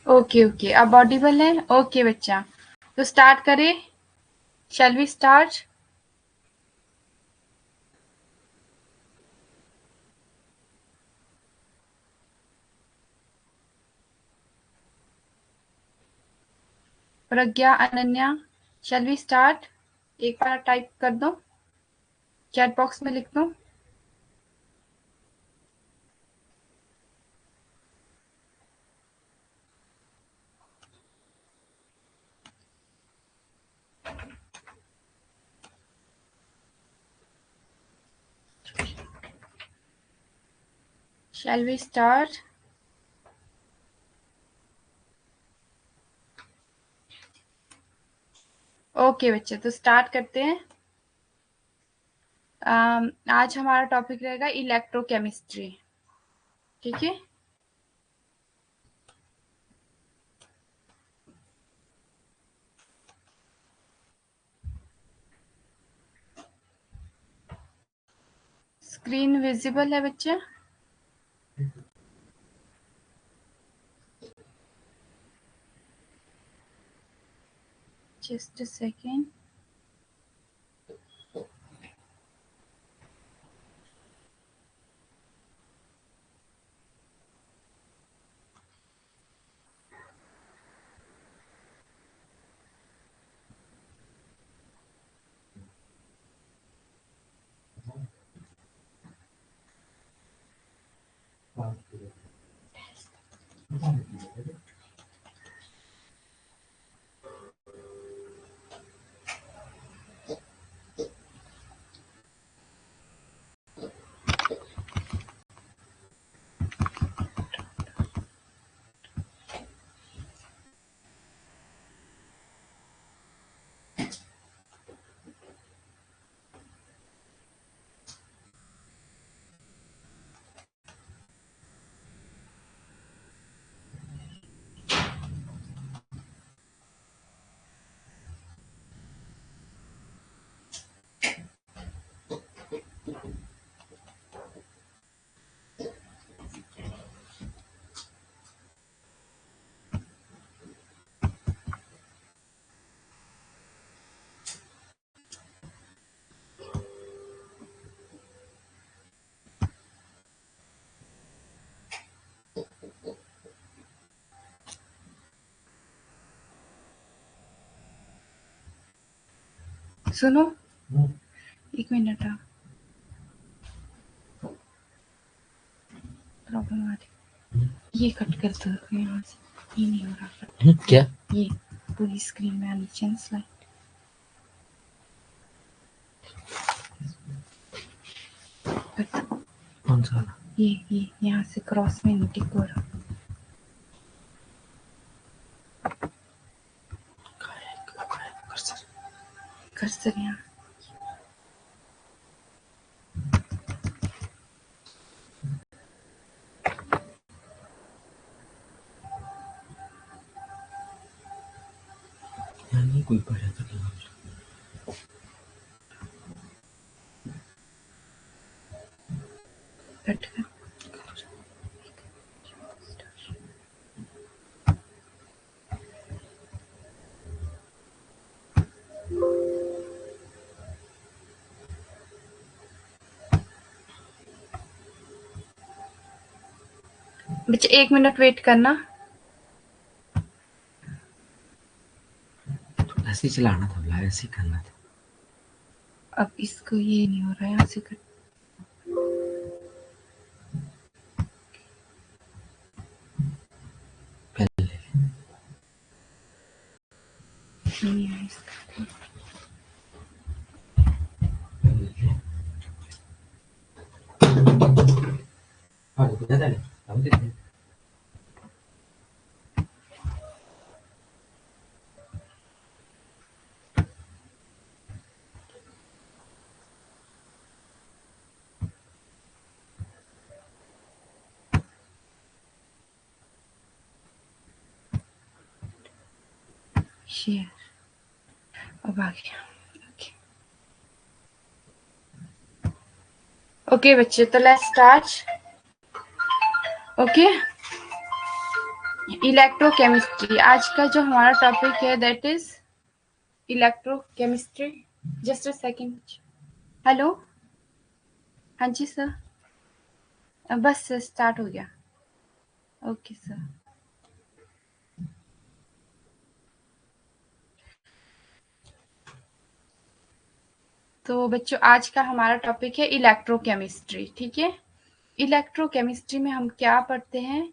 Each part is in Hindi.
ओके ओके, अब ऑडिबल है। ओके बच्चा, तो स्टार्ट करें। Shall we start? Pragya, Ananya, shall we start? एक बार टाइप कर दो, चैट बॉक्स में लिख दो। शैल वी स्टार्ट? ओके बच्चे, तो स्टार्ट करते हैं। आज हमारा टॉपिक रहेगा इलेक्ट्रोकेमिस्ट्री। ठीक है, स्क्रीन विजिबल है बच्चे? Just a second. सुनो, एक मिनट, प्रॉब्लम आ रही। ये कट कर दो यहाँ से, ये नहीं हो रहा कट। क्या? ये पूरी स्क्रीन में आनी चाहिए स्लाइड। कौन सा वाला? ये यहाँ से क्रॉस में नहीं टिक हो रहा। कर्सर यहाँ। यहाँ नहीं कोई पढ़ा था क्या? कट कर। बच्चे 1 मिनट वेट करना। तो ऐसे ही चलाना था, बोला ऐसे ही करना था। अब इसको ये नहीं हो रहा है, यहाँ से कट। पहले नहीं है इसका। हाँ तो क्या था? हम देखते हैं। शेयर अब आ गया। ओके बच्चे, तो लेट्स स्टार्ट। ओके, इलेक्ट्रोकेमिस्ट्री आज का जो हमारा टॉपिक है that is electrochemistry. Just a second. Hello, हाँ जी सर, बस स्टार्ट हो गया। Okay sir. तो बच्चों आज का हमारा टॉपिक है इलेक्ट्रोकेमिस्ट्री, ठीक है। इलेक्ट्रोकेमिस्ट्री में हम क्या पढ़ते हैं,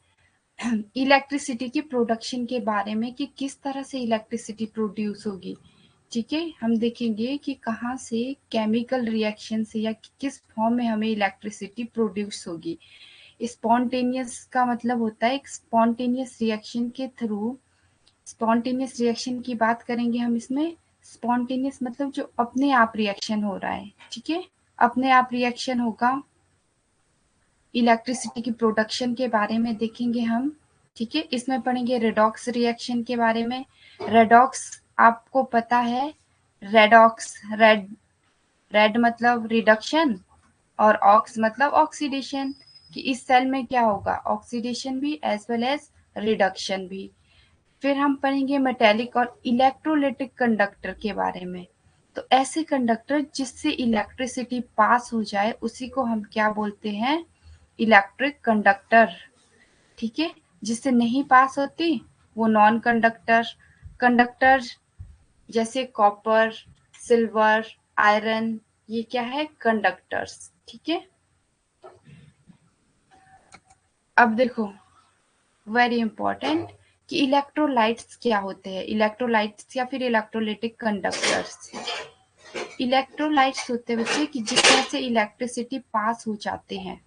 इलेक्ट्रिसिटी की प्रोडक्शन के बारे में कि किस तरह से इलेक्ट्रिसिटी प्रोड्यूस होगी, ठीक है। हम देखेंगे कि कहाँ से केमिकल रिएक्शन से या किस फॉर्म में हमें इलेक्ट्रिसिटी प्रोड्यूस होगी। स्पॉन्टेनियस का मतलब होता है स्पॉन्टेनियस रिएक्शन के थ्रू। स्पॉन्टेनियस रिएक्शन की बात करेंगे हम इसमें। स्पॉन्टेनियस मतलब जो अपने आप रिएक्शन हो रहा है, ठीक है, अपने आप रिएक्शन होगा। इलेक्ट्रिसिटी की प्रोडक्शन के बारे में देखेंगे हम, ठीक है। इसमें पढ़ेंगे रेडॉक्स रिएक्शन के बारे में। रेडॉक्स आपको पता है, रेडॉक्स रेड, रेड मतलब रिडक्शन और ऑक्स मतलब ऑक्सीडेशन, कि इस सेल में क्या होगा, ऑक्सीडेशन भी एज वेल एज रिडक्शन भी। फिर हम पढ़ेंगे मेटेलिक और इलेक्ट्रोलिटिक कंडक्टर के बारे में। तो ऐसे कंडक्टर जिससे इलेक्ट्रिसिटी पास हो जाए उसी को हम क्या बोलते हैं, इलेक्ट्रिक कंडक्टर, ठीक है। जिससे नहीं पास होती वो नॉन कंडक्टर। कंडक्टर जैसे कॉपर, सिल्वर, आयरन, ये क्या है, कंडक्टर्स, ठीक है। अब देखो, वेरी इंपॉर्टेंट, कि इलेक्ट्रोलाइट्स क्या होते हैं। इलेक्ट्रोलाइट्स या फिर इलेक्ट्रोलिटिक कंडक्टर्स, इलेक्ट्रोलाइट्स होते हैं बच्चे कि जिसमें से इलेक्ट्रिसिटी पास हो जाते हैं,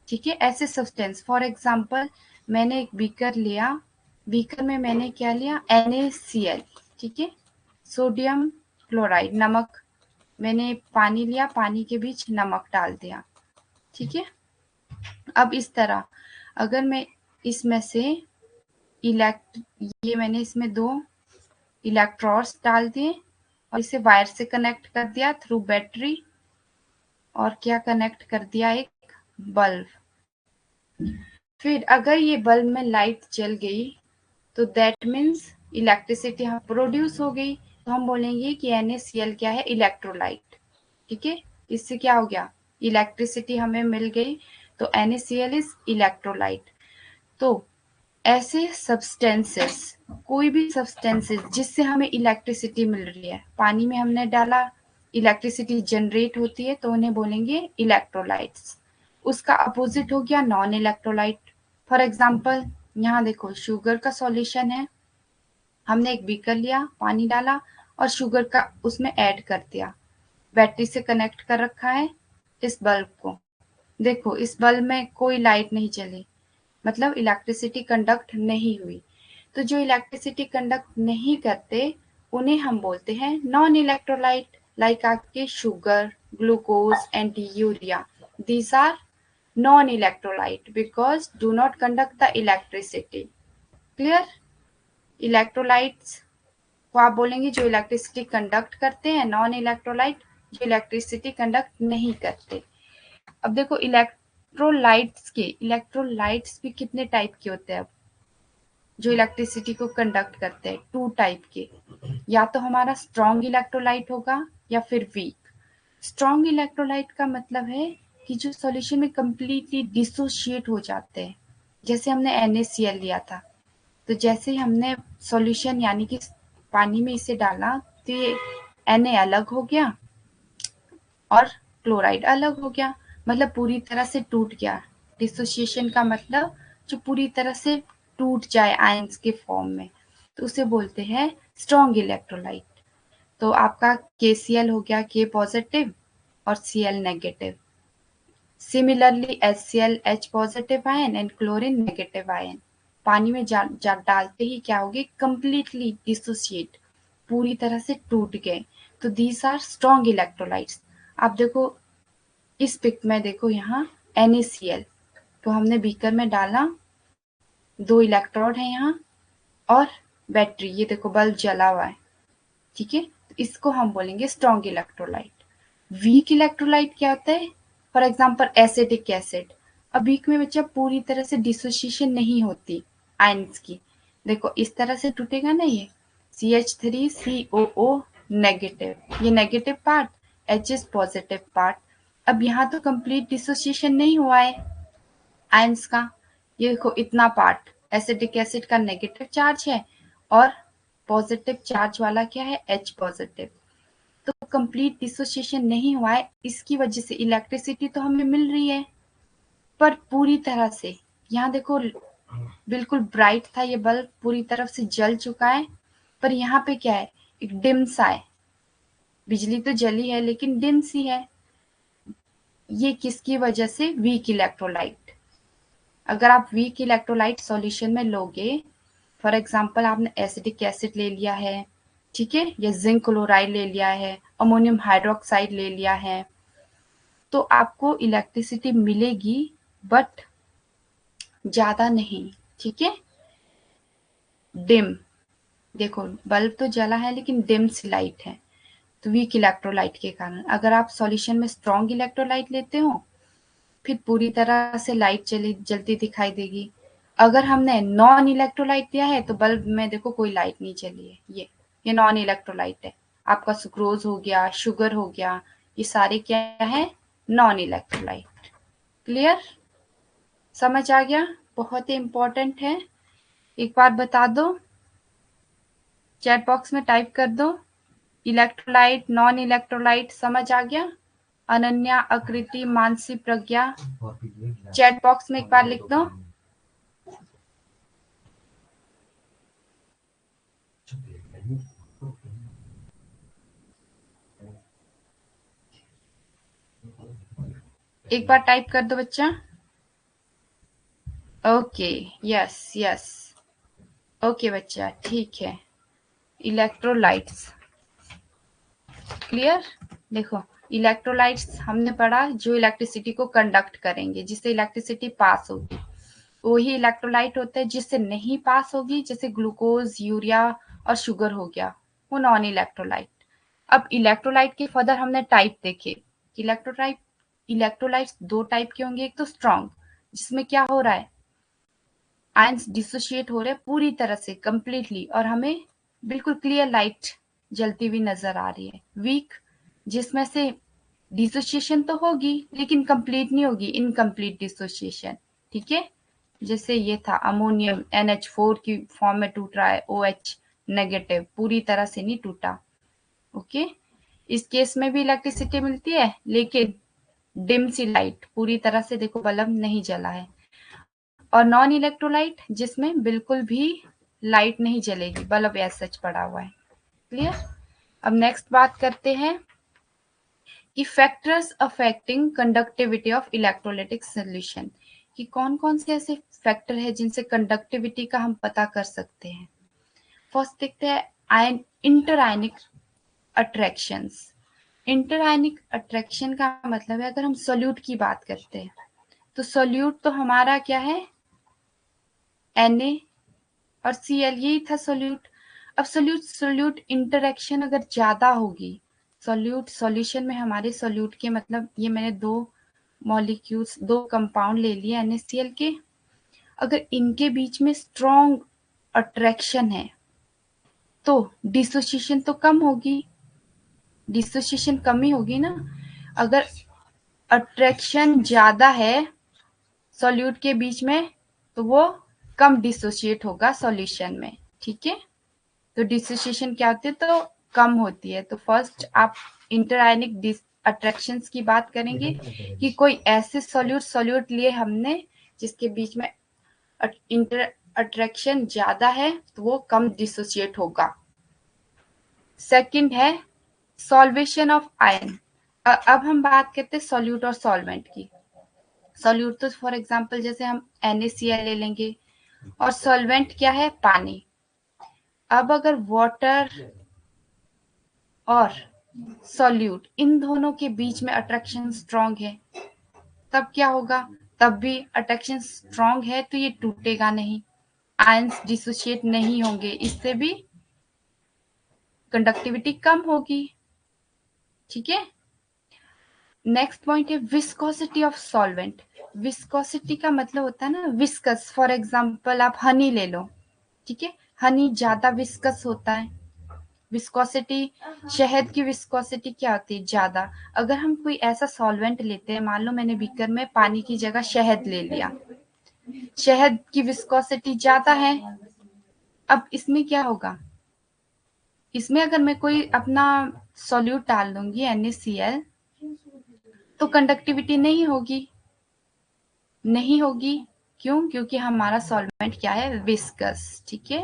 ठीक है। ऐसे सब्सटेंस, फॉर एग्जांपल मैंने एक बीकर लिया, बीकर में मैंने क्या लिया, NaCl, ठीक है, सोडियम क्लोराइड, नमक। मैंने पानी लिया, पानी के बीच नमक डाल दिया, ठीक है। अब इस तरह अगर मैं इसमें से इलेक्ट ये मैंने इसमें 2 इलेक्ट्रोड्स डाल दिए और इसे वायर से कनेक्ट कर दिया थ्रू बैटरी, और क्या कनेक्ट कर दिया, एक बल्ब। फिर अगर ये बल्ब में लाइट जल गई तो दैट मीन्स इलेक्ट्रिसिटी हम प्रोड्यूस हो गई, तो हम बोलेंगे कि NaCl क्या है, इलेक्ट्रोलाइट, ठीक है। इससे क्या हो गया, इलेक्ट्रिसिटी हमें मिल गई, तो NaCl इज इलेक्ट्रोलाइट। तो ऐसे सब्सटेंसेस, कोई भी सब्सटेंसेस जिससे हमें इलेक्ट्रिसिटी मिल रही है, पानी में हमने डाला, इलेक्ट्रिसिटी जनरेट होती है, तो उन्हें बोलेंगे इलेक्ट्रोलाइट्स। उसका अपोजिट हो गया नॉन इलेक्ट्रोलाइट। फॉर एग्जाम्पल यहाँ देखो, शुगर का सॉल्यूशन है, हमने एक बीकर लिया, पानी डाला और शुगर का उसमें ऐड कर दिया, बैटरी से कनेक्ट कर रखा है इस बल्ब को। देखो इस बल्ब में कोई लाइट नहीं चली, मतलब इलेक्ट्रिसिटी कंडक्ट नहीं हुई। तो जो इलेक्ट्रिसिटी कंडक्ट नहीं करते उन्हें हम बोलते हैं नॉन इलेक्ट्रोलाइट, लाइक आपके sugar, glucose and urea. These are non electrolyte because do not conduct the electricity. Clear? Electrolytes को आप बोलेंगे जो इलेक्ट्रिसिटी कंडक्ट करते हैं, नॉन इलेक्ट्रोलाइट जो इलेक्ट्रिसिटी कंडक्ट नहीं करते। अब देखो इलेक्ट्रोलाइट्स भी कितने टाइप के होते हैं। अब जो इलेक्ट्रिसिटी को कंडक्ट करते हैं 2 टाइप के, या तो हमारा स्ट्रॉन्ग इलेक्ट्रोलाइट होगा या फिर वीक। स्ट्रॉन्ग इलेक्ट्रोलाइट का मतलब है कि जो सॉल्यूशन में कंप्लीटली डिसोशिएट हो जाते हैं। जैसे हमने NaCl लिया था, तो जैसे ही हमने सॉल्यूशन यानी कि पानी में इसे डाला तो ये Na अलग हो गया और क्लोराइड अलग हो गया, मतलब पूरी तरह से टूट गया। डिसोसिएशन का मतलब जो पूरी तरह से टूट जाए आयंस के फॉर्म में, तो उसे बोलते हैं स्ट्रॉन्ग इलेक्ट्रोलाइट। तो आपका KCl हो गया, K पॉजिटिव और Cl negative. Similarly HCl, H positive ion and chlorine negative ion पानी में डालते ही क्या हो गए, कंप्लीटली डिसोसिएट, पूरी तरह से टूट गए। तो दीज आर स्ट्रॉन्ग इलेक्ट्रोलाइट्स। आप देखो इस पिक में देखो यहाँ NaCl, तो हमने बीकर में डाला, 2 इलेक्ट्रोड है यहाँ और बैटरी, ये देखो बल्ब जला हुआ है, ठीक है। तो इसको हम बोलेंगे स्ट्रॉन्ग इलेक्ट्रोलाइट। वीक इलेक्ट्रोलाइट क्या होता है, फॉर एग्जाम्पल एसिटिक एसिड। अब वीक में बच्चा पूरी तरह से डिसोसिएशन नहीं होती, आयंस की। देखो इस तरह से टूटेगा ना, ये CH3COO नेगेटिव, ये negative part, H positive part. अब यहाँ तो कंप्लीट डिसोसिएशन नहीं हुआ है आयंस का। ये देखो इतना पार्ट, एसिटिक एसिड का नेगेटिव चार्ज है और पॉजिटिव चार्ज वाला क्या है, H पॉजिटिव। तो कंप्लीट डिसोसिएशन नहीं हुआ है, इसकी वजह से इलेक्ट्रिसिटी तो हमें मिल रही है पर पूरी तरह से, यहाँ देखो बिल्कुल ब्राइट था ये बल्ब, पूरी तरफ से जल चुका है, पर यहाँ पे क्या है, एक डिम सा है। बिजली तो जली है लेकिन डिम सी है। ये किसकी वजह से, वीक इलेक्ट्रोलाइट। अगर आप वीक इलेक्ट्रोलाइट सॉल्यूशन में लोगे, फॉर एग्जांपल आपने एसिटिक एसिड ले लिया है, ठीक है, या जिंक क्लोराइड ले लिया है, अमोनियम हाइड्रोक्साइड ले लिया है, तो आपको इलेक्ट्रिसिटी मिलेगी बट ज्यादा नहीं, ठीक है, डिम। देखो बल्ब तो जला है लेकिन डिम सी लाइट है, तो वीक इलेक्ट्रोलाइट के कारण। अगर आप सॉल्यूशन में स्ट्रॉन्ग इलेक्ट्रोलाइट लेते हो फिर पूरी तरह से लाइट जलती दिखाई देगी। अगर हमने नॉन इलेक्ट्रोलाइट दिया है तो बल्ब में देखो कोई लाइट नहीं चली है, ये नॉन इलेक्ट्रोलाइट है। आपका सुक्रोज हो गया, शुगर हो गया, ये सारे क्या है, नॉन इलेक्ट्रोलाइट। क्लियर, समझ आ गया, बहुत ही इंपॉर्टेंट है। एक बार बता दो, चैट बॉक्स में टाइप कर दो, इलेक्ट्रोलाइट नॉन इलेक्ट्रोलाइट समझ आ गया। अनन्या, आकृति, मानसी, प्रज्ञा, चैट बॉक्स में एक बार लिख दो। एक बार टाइप कर दो बच्चा। ओके, यस यस, ओके बच्चा, ठीक है। Electrolytes clear. देखो इलेक्ट्रोलाइट्स हमने पढ़ा जो इलेक्ट्रिसिटी को कंडक्ट करेंगे, जिससे इलेक्ट्रिसिटी पास होगी, वही इलेक्ट्रोलाइट होते हैं। जिससे नहीं पास होगी, जैसे ग्लूकोज, यूरिया और शुगर हो गया, वो नॉन इलेक्ट्रोलाइट। अब इलेक्ट्रोलाइट के फर्दर हमने टाइप देखे। इलेक्ट्रोलाइट्स दो टाइप के होंगे, एक तो स्ट्रॉन्ग, जिसमें क्या हो रहा है, आयंस डिसोशिएट हो रहे हैं पूरी तरह से कंप्लीटली और हमें बिल्कुल क्लियर लाइट जलती हुई नजर आ रही है। वीक, जिसमें से डिसोसिएशन तो होगी लेकिन कंप्लीट नहीं होगी, इनकम्प्लीट डिसोसिएशन, ठीक है। जैसे ये था अमोनियम NH4 की फॉर्म में टूट रहा है, OH नेगेटिव, पूरी तरह से नहीं टूटा, ओके। इस केस में भी इलेक्ट्रिसिटी मिलती है लेकिन डिम सी लाइट, पूरी तरह से देखो बल्ब नहीं जला है। और नॉन इलेक्ट्रोलाइट जिसमें बिल्कुल भी लाइट नहीं जलेगी, बल्ब ऐसा सच पड़ा हुआ है। क्लियर। अब नेक्स्ट बात करते हैं कि factors affecting conductivity of electrolytic solution, कि कौन कौन से ऐसे फैक्टर है जिनसे कंडक्टिविटी का हम पता कर सकते हैं। फर्स्ट देखते हैं आयन इंटरआयनिक अट्रैक्शंस। इंटरआयनिक अट्रैक्शन का मतलब है, अगर हम सोल्यूट की बात करते हैं तो सोल्यूट तो हमारा क्या है, Na और Cl, यही था सोल्यूट। अब सोल्यूट सोल्यूट इंटरेक्शन अगर ज्यादा होगी, सोल्यूट सॉल्यूशन में हमारे सोल्यूट के मतलब ये मैंने दो मॉलिक्यूल्स, दो कंपाउंड ले लिए NaCl के, अगर इनके बीच में स्ट्रॉन्ग अट्रैक्शन है तो डिसोसिएशन तो कम होगी, डिसोसिएशन कम ही होगी ना। अगर अट्रैक्शन ज्यादा है सॉल्यूट के बीच में तो वो कम डिसोसिएट होगा सॉल्यूशन में, ठीक है। तो डिसोसिएशन क्या होती है, तो कम होती है। तो फर्स्ट आप इंटरआयनिक अट्रैक्शंस की बात करेंगे कि कोई ऐसे सॉल्यूट लिए हमने जिसके बीच में इंटर अट्रैक्शन ज्यादा है तो वो कम डिसोसिएट होगा। सेकंड है सॉल्वेशन ऑफ आयन। अब हम बात करते हैं सॉल्यूट और सॉल्वेंट की। सॉल्यूट तो फॉर एग्जांपल जैसे हम NaCl ले लेंगे और सॉल्वेंट क्या है, पानी। अब अगर वाटर और सॉल्यूट इन दोनों के बीच में अट्रैक्शन स्ट्रॉन्ग है तब क्या होगा, तब भी अट्रैक्शन स्ट्रॉन्ग है तो ये टूटेगा नहीं, आयंस डिसोशिएट नहीं होंगे, इससे भी कंडक्टिविटी कम होगी, ठीक है। नेक्स्ट पॉइंट है विस्कोसिटी ऑफ सॉल्वेंट। विस्कोसिटी का मतलब होता है ना विस्कस। फॉर एग्जांपल आप हनी ले लो, ठीक है, हनी ज्यादा विस्कस होता है। विस्कोसिटी, शहद की विस्कोसिटी क्या होती है? ज्यादा। अगर हम कोई ऐसा सॉल्वेंट लेते हैं, मान लो मैंने बीकर में पानी की जगह शहद ले लिया, शहद की विस्कोसिटी ज्यादा है। अब इसमें क्या होगा, इसमें अगर मैं कोई अपना सॉल्यूट डाल दूंगी NaCl, तो कंडक्टिविटी नहीं होगी, नहीं होगी। क्यों? क्योंकि हमारा सॉल्वेंट क्या है? विस्कस, ठीक है।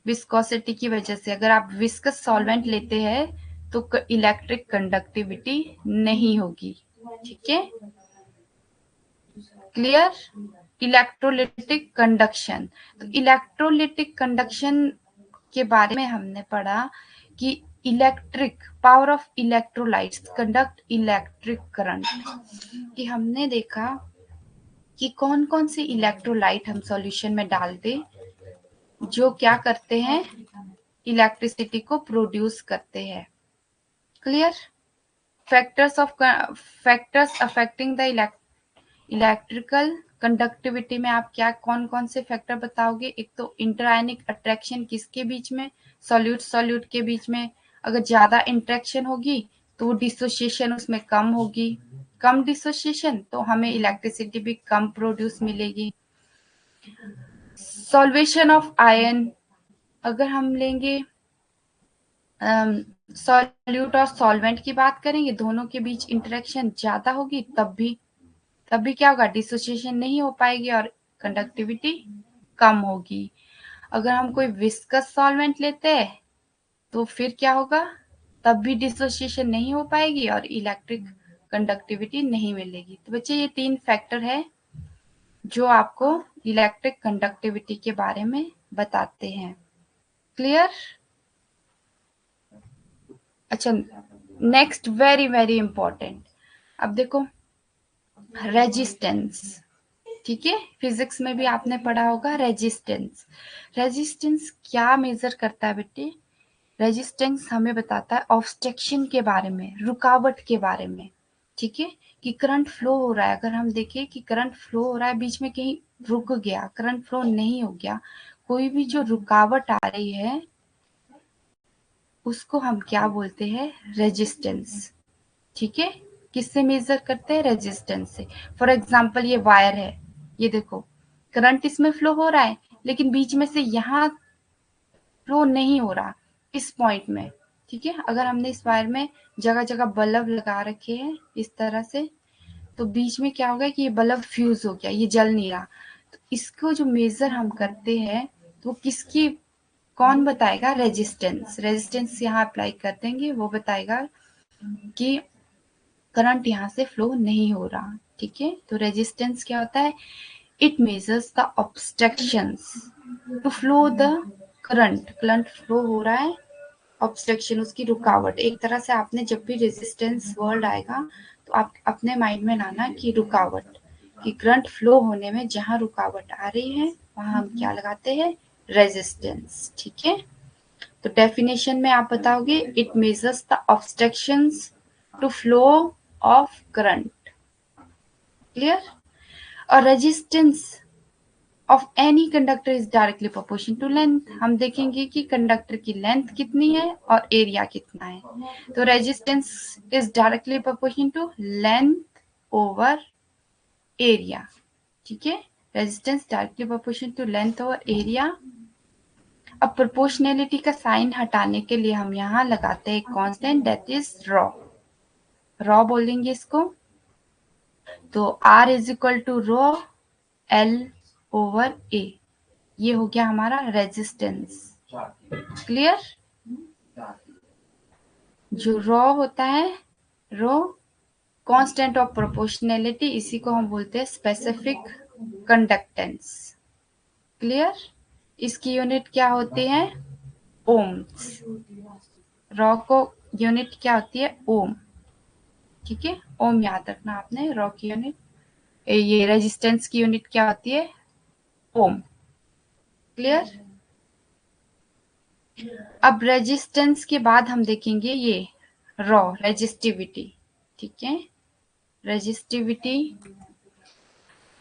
विस्कोसिटी की वजह से अगर आप विस्कस सॉल्वेंट लेते हैं तो इलेक्ट्रिक कंडक्टिविटी नहीं होगी, ठीक है। क्लियर? इलेक्ट्रोलिटिक कंडक्शन, तो इलेक्ट्रोलिटिक कंडक्शन के बारे में हमने पढ़ा कि electric power of electrolytes conduct electric current, कि हमने देखा कि कौन कौन से इलेक्ट्रोलाइट हम सॉल्यूशन में डाल दें जो क्या करते हैं? इलेक्ट्रिसिटी को प्रोड्यूस करते हैं। Clear? Factors affecting the electrical conductivity में आप क्या कौन कौन से फैक्टर बताओगे? एक तो इंटरआयनिक अट्रैक्शन, किसके बीच में? सॉल्यूट सॉल्यूट के बीच में। अगर ज्यादा इंटरेक्शन होगी तो डिसोसिएशन उसमें कम होगी, कम डिसोसिएशन तो हमें इलेक्ट्रिसिटी भी कम प्रोड्यूस मिलेगी। सॉल्वेशन ऑफ आयन, अगर हम लेंगे सॉल्यूट और सॉल्वेंट की बात करेंगे, दोनों के बीच इंटरेक्शन ज्यादा होगी, तब भी क्या होगा? डिसोसिएशन नहीं हो पाएगी और कंडक्टिविटी कम होगी। अगर हम कोई विस्कस सॉल्वेंट लेते हैं तो फिर क्या होगा? तब भी डिसोसिएशन नहीं हो पाएगी और इलेक्ट्रिक कंडक्टिविटी नहीं मिलेगी। तो बच्चे ये 3 फैक्टर है जो आपको इलेक्ट्रिक कंडक्टिविटी के बारे में बताते हैं। क्लियर? अच्छा, नेक्स्ट वेरी वेरी इंपॉर्टेंट, अब देखो रेजिस्टेंस, ठीक है। फिजिक्स में भी आपने पढ़ा होगा रेजिस्टेंस। रेजिस्टेंस क्या मेजर करता है बेटे? रेजिस्टेंस हमें बताता है ऑब्स्ट्रक्शन के बारे में, रुकावट के बारे में, ठीक है, कि करंट फ्लो हो रहा है। अगर हम देखें कि करंट फ्लो हो रहा है, बीच में कहीं रुक गया, करंट फ्लो नहीं हो गया, कोई भी जो रुकावट आ रही है उसको हम क्या बोलते हैं? रेजिस्टेंस, ठीक है। किससे मेजर करते हैं? रेजिस्टेंस से। फॉर एग्जाम्पल ये वायर है, ये देखो करंट इसमें फ्लो हो रहा है लेकिन बीच में से यहाँ फ्लो नहीं हो रहा, इस पॉइंट में, ठीक है। अगर हमने इस वायर में जगह जगह बल्ब लगा रखे हैं इस तरह से, तो बीच में क्या होगा कि ये बल्ब फ्यूज हो गया, ये जल नहीं रहा। तो इसको जो मेजर हम करते हैं तो किसकी, कौन बताएगा? रेजिस्टेंस। रेजिस्टेंस यहाँ अप्लाई कर देंगे, वो बताएगा कि करंट यहाँ से फ्लो नहीं हो रहा, ठीक है। तो रेजिस्टेंस क्या होता है? It measures the obstructions to flow the current, current flow हो रहा है, ऑब्स्ट्रक्शन उसकी रुकावट। एक तरह से आपने जब भी रेजिस्टेंस वर्ड आएगा तो आप अपने माइंड में लाना कि रुकावट, कि करंट फ्लो होने में जहां रुकावट आ रही है वहां हम क्या लगाते हैं? रेजिस्टेंस, ठीक है। तो डेफिनेशन में आप बताओगे it measures the obstructions to flow of current. Clear? और resistance of any conductor is directly proportional to length. हम देखेंगे कि कंडक्टर की लेंथ कितनी है और एरिया कितना है। तो resistance is directly proportional to length over area, ठीक है। Resistance directly proportional to length over area. अब प्रोपोर्शनैलिटी का साइन हटाने के लिए हम यहाँ लगाते हैं constant, that is rho. Rho बोलेंगे इसको, तो R is equal to rho L over A, ये हो गया हमारा रेजिस्टेंस। क्लियर? जो रॉ होता है, रो कांस्टेंट ऑफ प्रोपोर्शनैलिटी, इसी को हम बोलते हैं स्पेसिफिक कंडक्टेंस। क्लियर? इसकी यूनिट क्या होती है? ओम्स। रॉ को यूनिट क्या होती है? ओम, ठीक है। ओम याद रखना आपने। रॉ की यूनिट, ये रेजिस्टेंस की यूनिट क्या होती है? ओम। क्लियर? अब रेजिस्टेंस के बाद हम देखेंगे ये रॉ रेजिस्टिविटी, ठीक है। रेजिस्टिविटी,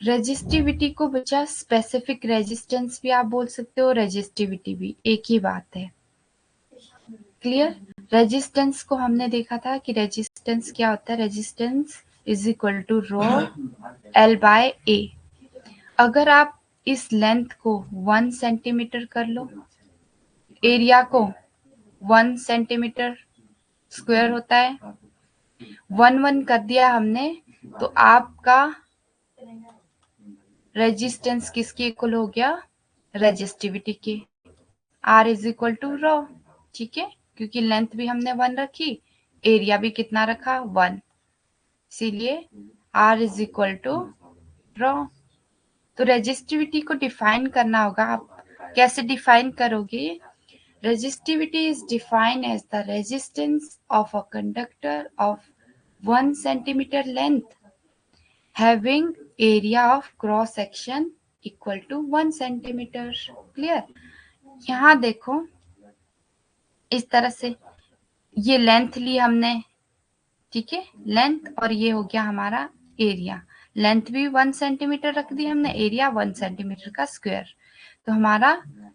रेजिस्टिविटी को बच्चा स्पेसिफिक रेजिस्टेंस भी आप बोल सकते हो, रेजिस्टिविटी भी एक ही बात है। क्लियर? रेजिस्टेंस को हमने देखा था कि रेजिस्टेंस क्या होता है, resistance is equal to rho l by a. अगर आप इस लेंथ को 1 सेंटीमीटर कर लो, एरिया को 1 सेंटीमीटर स्क्वायर होता है, 1 कर दिया हमने, तो आपका रेजिस्टेंस किसके इक्वल हो गया, रेजिस्टिविटी के। R इज इक्वल टू रो, ठीक है, क्योंकि लेंथ भी हमने 1 रखी, एरिया भी कितना रखा 1, इसीलिए R इज इक्वल टू रो। तो रेजिस्टिविटी को डिफाइन करना होगा। आप कैसे डिफाइन करोगे? Resistivity is defined as the resistance of a conductor of 1 centimetre length having area of cross section equal to 1 centimetre. Clear? यहाँ देखो इस तरह से ये लेंथ ली हमने, ठीक है, लेंथ, और ये हो गया हमारा एरिया। लेंथ भी 1 सेंटीमीटर रख दी हमने, एरिया 1 सेंटीमीटर का स्क्वायर। तो हमारा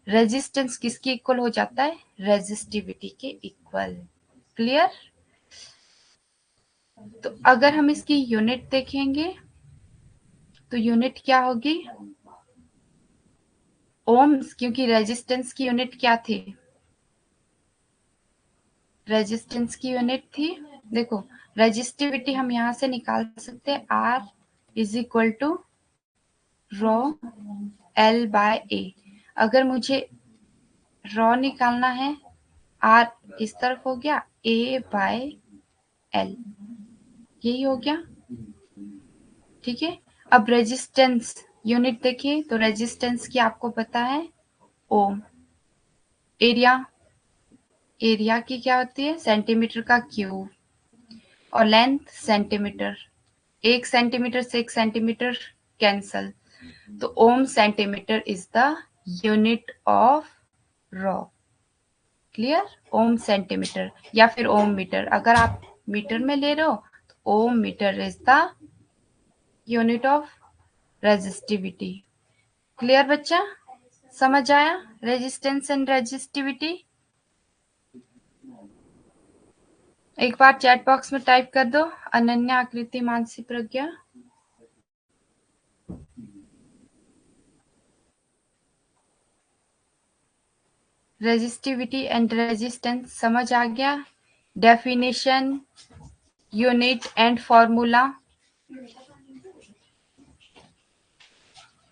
रेजिस्टेंस किसके इक्वल हो जाता है, रेजिस्टिविटी के इक्वल। क्लियर? तो अगर हम इसकी यूनिट देखेंगे तो यूनिट क्या होगी, ओम्स, क्योंकि रेजिस्टेंस की यूनिट क्या थी, रेजिस्टेंस की यूनिट थी, देखो रेजिस्टिविटी हम यहां से निकाल सकते हैं, R is equal to rho L by a. अगर मुझे रो निकालना है, R इस तरफ हो गया, A बाय L, यही हो गया, ठीक है। अब रेजिस्टेंस यूनिट देखिए, तो रेजिस्टेंस की आपको पता है ओम। एरिया, एरिया की क्या होती है, सेंटीमीटर का क्यूब, और लेंथ सेंटीमीटर, 1 सेंटीमीटर से 1 सेंटीमीटर कैंसल, तो ohm centimetre is the unit of rho. Clear? Ohm centimetre या फिर ओम मीटर, अगर आप मीटर में ले रहे हो तो ohm metre is the unit of resistivity. Clear बच्चा? समझ आया रेजिस्टेंस एंड रेजिस्टिविटी? एक बार चैट बॉक्स में टाइप कर दो, Ananya, Aakriti, Mansi, Pragya. Resistivity and resistance समझ आ गया? Definition, unit and formula.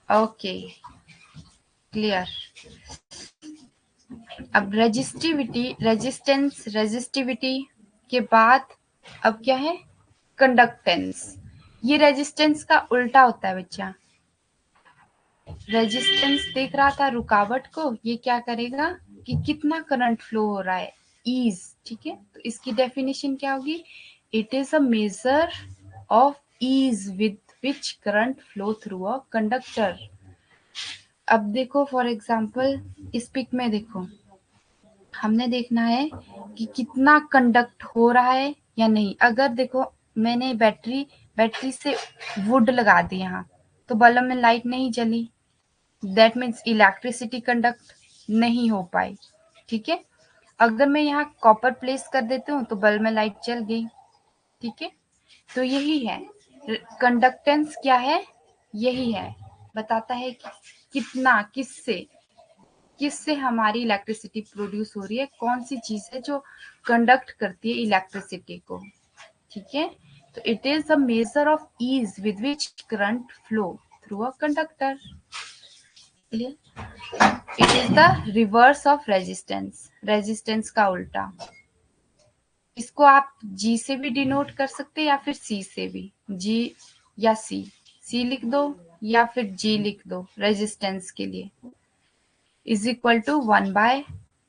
Okay, clear. अब रेजिस्टिविटी, रेजिस्टेंस, रेजिस्टिविटी के बाद अब क्या है, कंडक्टेंस। ये रेजिस्टेंस का उल्टा होता है बच्चा। रेजिस्टेंस देख रहा था रुकावट को, ये क्या करेगा कि कितना करंट फ्लो हो रहा है, ईज, ठीक है। तो इसकी डेफिनेशन क्या होगी, it is a measure of ease with which current flow through a conductor. अब देखो फॉर एग्जांपल इस पिक में देखो, हमने देखना है कि कितना कंडक्ट हो रहा है या नहीं। अगर देखो मैंने बैटरी से वुड लगा दी यहाँ, तो बल्ब में लाइट नहीं जली, दैट मीन्स इलेक्ट्रिसिटी कंडक्ट नहीं हो पाई, ठीक है। अगर मैं यहाँ कॉपर प्लेस कर देती हूँ तो बल्ब में लाइट जल गई, ठीक है। तो यही है कंडक्टेंस, क्या है, यही है, बताता है कि कितना, किससे हमारी इलेक्ट्रिसिटी प्रोड्यूस हो रही है, कौन सी चीज है जो कंडक्ट करती है इलेक्ट्रिसिटी को, ठीक है। तो it is a measure of ease with which current flow through a conductor. It is the reverse of resistance, resistance का उल्टा। इसको आप जी से भी डिनोट कर सकते हैं या फिर सी से भी, जी या सी लिख दो या फिर जी लिख दो रेजिस्टेंस के लिए, is equal to 1 by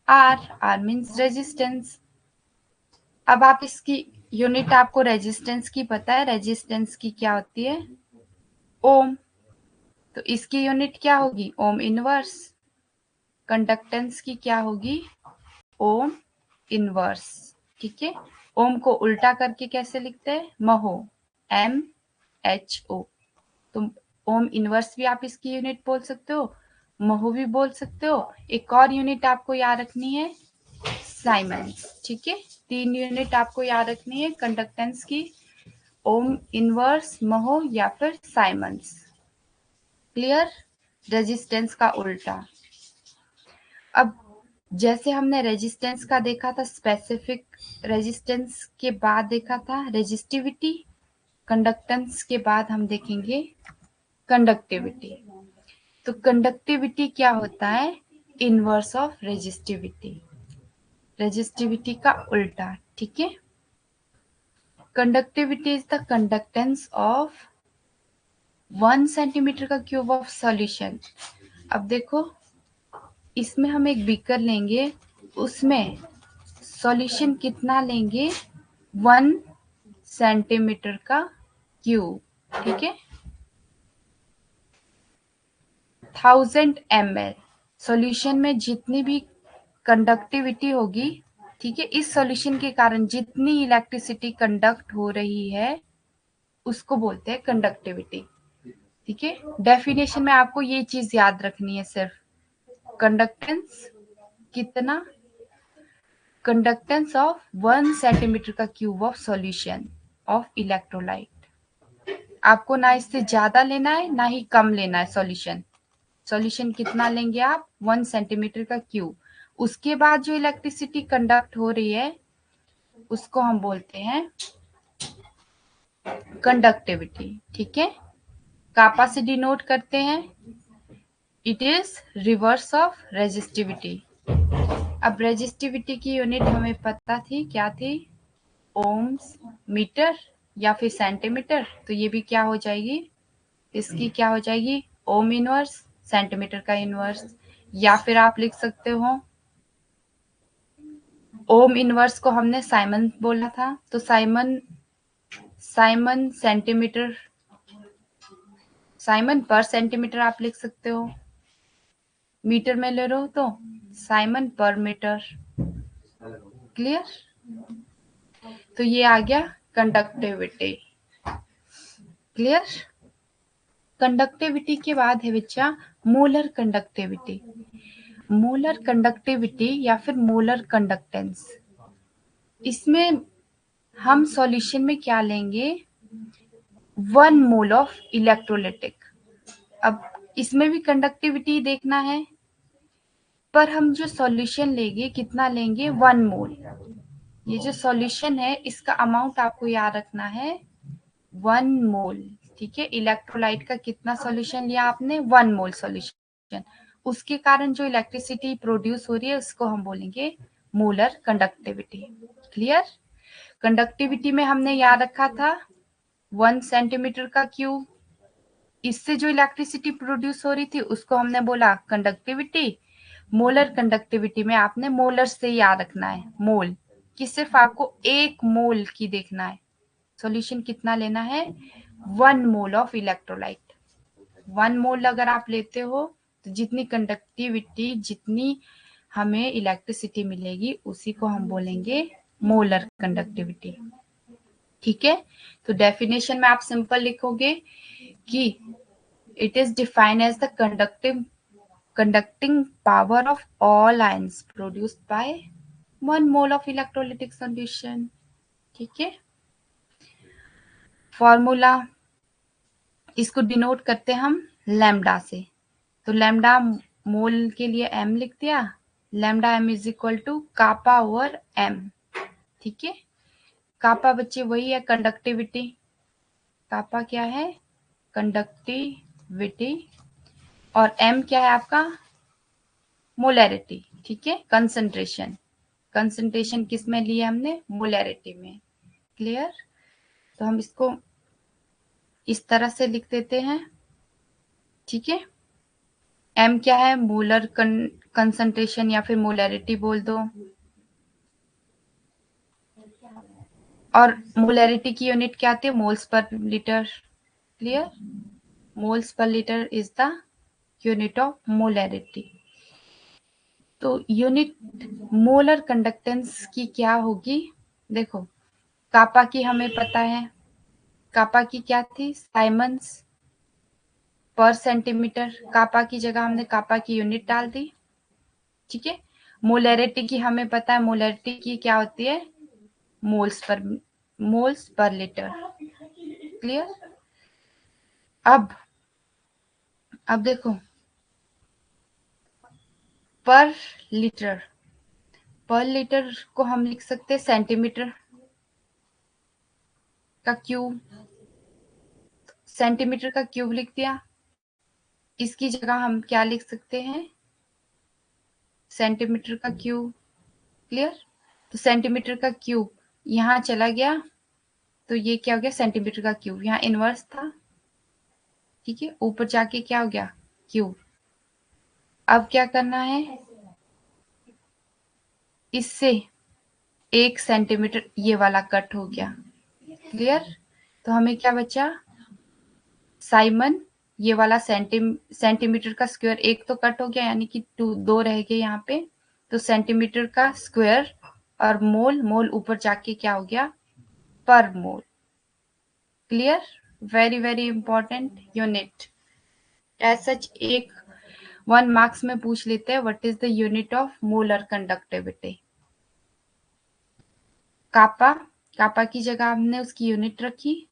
R means resistance. अब आप इसकी यूनिट, आपको रेजिस्टेंस की पता है, रेजिस्टेंस की क्या होती है, ओम, तो इसकी यूनिट क्या होगी, ओम इनवर्स। कंडक्टेंस की क्या होगी, ओम इनवर्स, ठीक है। ओम को उल्टा करके कैसे लिखते हैं, महो, M MHO। तो ओम इनवर्स भी आप इसकी यूनिट बोल सकते हो, महो भी बोल सकते हो। एक और यूनिट आपको याद रखनी है, साइमंस। ठीक है, 3 यूनिट आपको याद रखनी है कंडक्टेंस की, ओम इनवर्स, महो या फिर साइमंस। क्लियर? रेजिस्टेंस का उल्टा। अब जैसे हमने रेजिस्टेंस का देखा था, स्पेसिफिक रेजिस्टेंस के बाद देखा था रेजिस्टिविटी, कंडक्टेंस के बाद हम देखेंगे कंडक्टिविटी। तो कंडक्टिविटी क्या होता है? इनवर्स ऑफ रेजिस्टिविटी, रेजिस्टिविटी का उल्टा। ठीक है, conductivity is the conductance of 1 centimetre का क्यूब ऑफ सॉल्यूशन। अब देखो, इसमें हम एक बीकर लेंगे, उसमें सॉल्यूशन कितना लेंगे? 1 सेंटीमीटर का क्यूब। ठीक है, 1000 ml सॉल्यूशन में जितनी भी कंडक्टिविटी होगी, ठीक है, इस सॉल्यूशन के कारण जितनी इलेक्ट्रिसिटी कंडक्ट हो रही है उसको बोलते हैं कंडक्टिविटी। ठीक है, डेफिनेशन में आपको ये चीज याद रखनी है सिर्फ, कंडक्टेंस कितना, कंडक्टेंस ऑफ 1 सेंटीमीटर का cube of solution of electrolyte. आपको ना इससे ज्यादा लेना है ना ही कम लेना है सॉल्यूशन। सॉल्यूशन कितना लेंगे आप? 1 सेंटीमीटर का क्यूब। उसके बाद जो इलेक्ट्रिसिटी कंडक्ट हो रही है उसको हम बोलते हैं कंडक्टिविटी। ठीक है, कापा से डिनोट करते हैं, it is reverse of resistivity. अब रेजिस्टिविटी की यूनिट हमें पता थी, क्या थी? ओम्स, मीटर या फिर सेंटीमीटर। तो ये भी क्या हो जाएगी? इसकी क्या हो जाएगी? ओम इनवर्स, सेंटीमीटर का इनवर्स। या फिर आप लिख सकते हो, ओम इनवर्स को हमने साइमन बोला था, तो साइमन सेंटीमीटर, साइमन पर सेंटीमीटर आप लिख सकते हो। मीटर में ले रहे हो तो साइमन पर मीटर। क्लियर? तो ये आ गया कंडक्टिविटी। क्लियर? कंडक्टिविटी के बाद है बच्चा मोलर कंडक्टिविटी। मोलर कंडक्टिविटी या फिर मोलर कंडक्टेंस, इसमें हम सॉल्यूशन में क्या लेंगे? 1 मोल ऑफ इलेक्ट्रोलिटिक। अब इसमें भी कंडक्टिविटी देखना है, पर हम जो सॉल्यूशन लेंगे कितना लेंगे? 1 मोल। ये जो सॉल्यूशन है इसका अमाउंट आपको याद रखना है, 1 मोल। ठीक है, इलेक्ट्रोलाइट का कितना सॉल्यूशन लिया आपने? 1 मोल सॉल्यूशन। उसके कारण जो इलेक्ट्रिसिटी प्रोड्यूस हो रही है उसको हम बोलेंगे मोलर कंडक्टिविटी। क्लियर? कंडक्टिविटी में हमने याद रखा था 1 सेंटीमीटर का क्यूब, इससे जो इलेक्ट्रिसिटी प्रोड्यूस हो रही थी उसको हमने बोला कंडक्टिविटी। मोलर कंडक्टिविटी में आपने मोलर से याद रखना है, मोल कि सिर्फ आपको 1 मोल की देखना है। सॉल्यूशन कितना लेना है? 1 मोल ऑफ इलेक्ट्रोलाइट। 1 मोल अगर आप लेते हो तो जितनी कंडक्टिविटी, जितनी हमें इलेक्ट्रिसिटी मिलेगी उसी को हम बोलेंगे मोलर कंडक्टिविटी। ठीक है, तो डेफिनेशन में आप सिंपल लिखोगे कि it is defined as the conducting power of all ions produced by 1 mole of electrolytic solution। ठीक है, फॉर्मूला इसको डिनोट करते हैं हम लैम्डा से। तो लैम्डा मोल के लिए m लिख दिया, lambda m is equal to kappa over m। ठीक है, कापा बच्चे वही है कंडक्टिविटी, कापा क्या है? कंडक्टिविटी, और m क्या है आपका? मोलैरिटी। ठीक है, कंसंट्रेशन, कंसंट्रेशन किस में लिया हमने? मोलैरिटी में। क्लियर? तो हम इसको इस तरह से लिख देते हैं। ठीक है, m क्या है? मोलर कंसंट्रेशन या फिर मोलैरिटी बोल दो, और मोलैरिटी की यूनिट क्या आती है? Moles per litre. Clear? Moles per litre is the unit of molarity. तो यूनिट मोलर कंडक्टेंस की क्या होगी? देखो, कापा की हमें पता है, कापा की क्या थी, साइमन्स पर सेंटीमीटर। कापा की जगह हमने कापा की यूनिट डाल दी, ठीक है। मोलैरिटी की हमें पता है, मोलैरिटी की क्या होती है, मोल्स पर लीटर। क्लियर। अब देखो, पर लीटर को हम लिख सकते हैं सेंटीमीटर का क्यूब। सेंटीमीटर का क्यूब लिख दिया। इसकी जगह हम क्या लिख सकते हैं, सेंटीमीटर का क्यूब। क्लियर। तो सेंटीमीटर का क्यूब यहाँ चला गया, तो ये क्या हो गया, सेंटीमीटर का क्यूब। यहाँ इनवर्स था, ठीक है, ऊपर जाके क्या हो गया, क्यूब। अब क्या करना है, इससे 1 सेंटीमीटर ये वाला कट हो गया। क्लियर। तो हमें क्या बचा, साइमन ये वाला सेंटीमीटर का स्क्वायर, एक तो कट हो गया यानी कि दो रह गए यहाँ पे, तो सेंटीमीटर का स्क्वायर और मोल ऊपर जाके क्या हो गया, per mole. Clear. Very very important unit. As such एक 1 मार्क्स में पूछ लेते हैं, what is the unit of molar conductivity. Kappa की जगह हमने उसकी यूनिट रखी,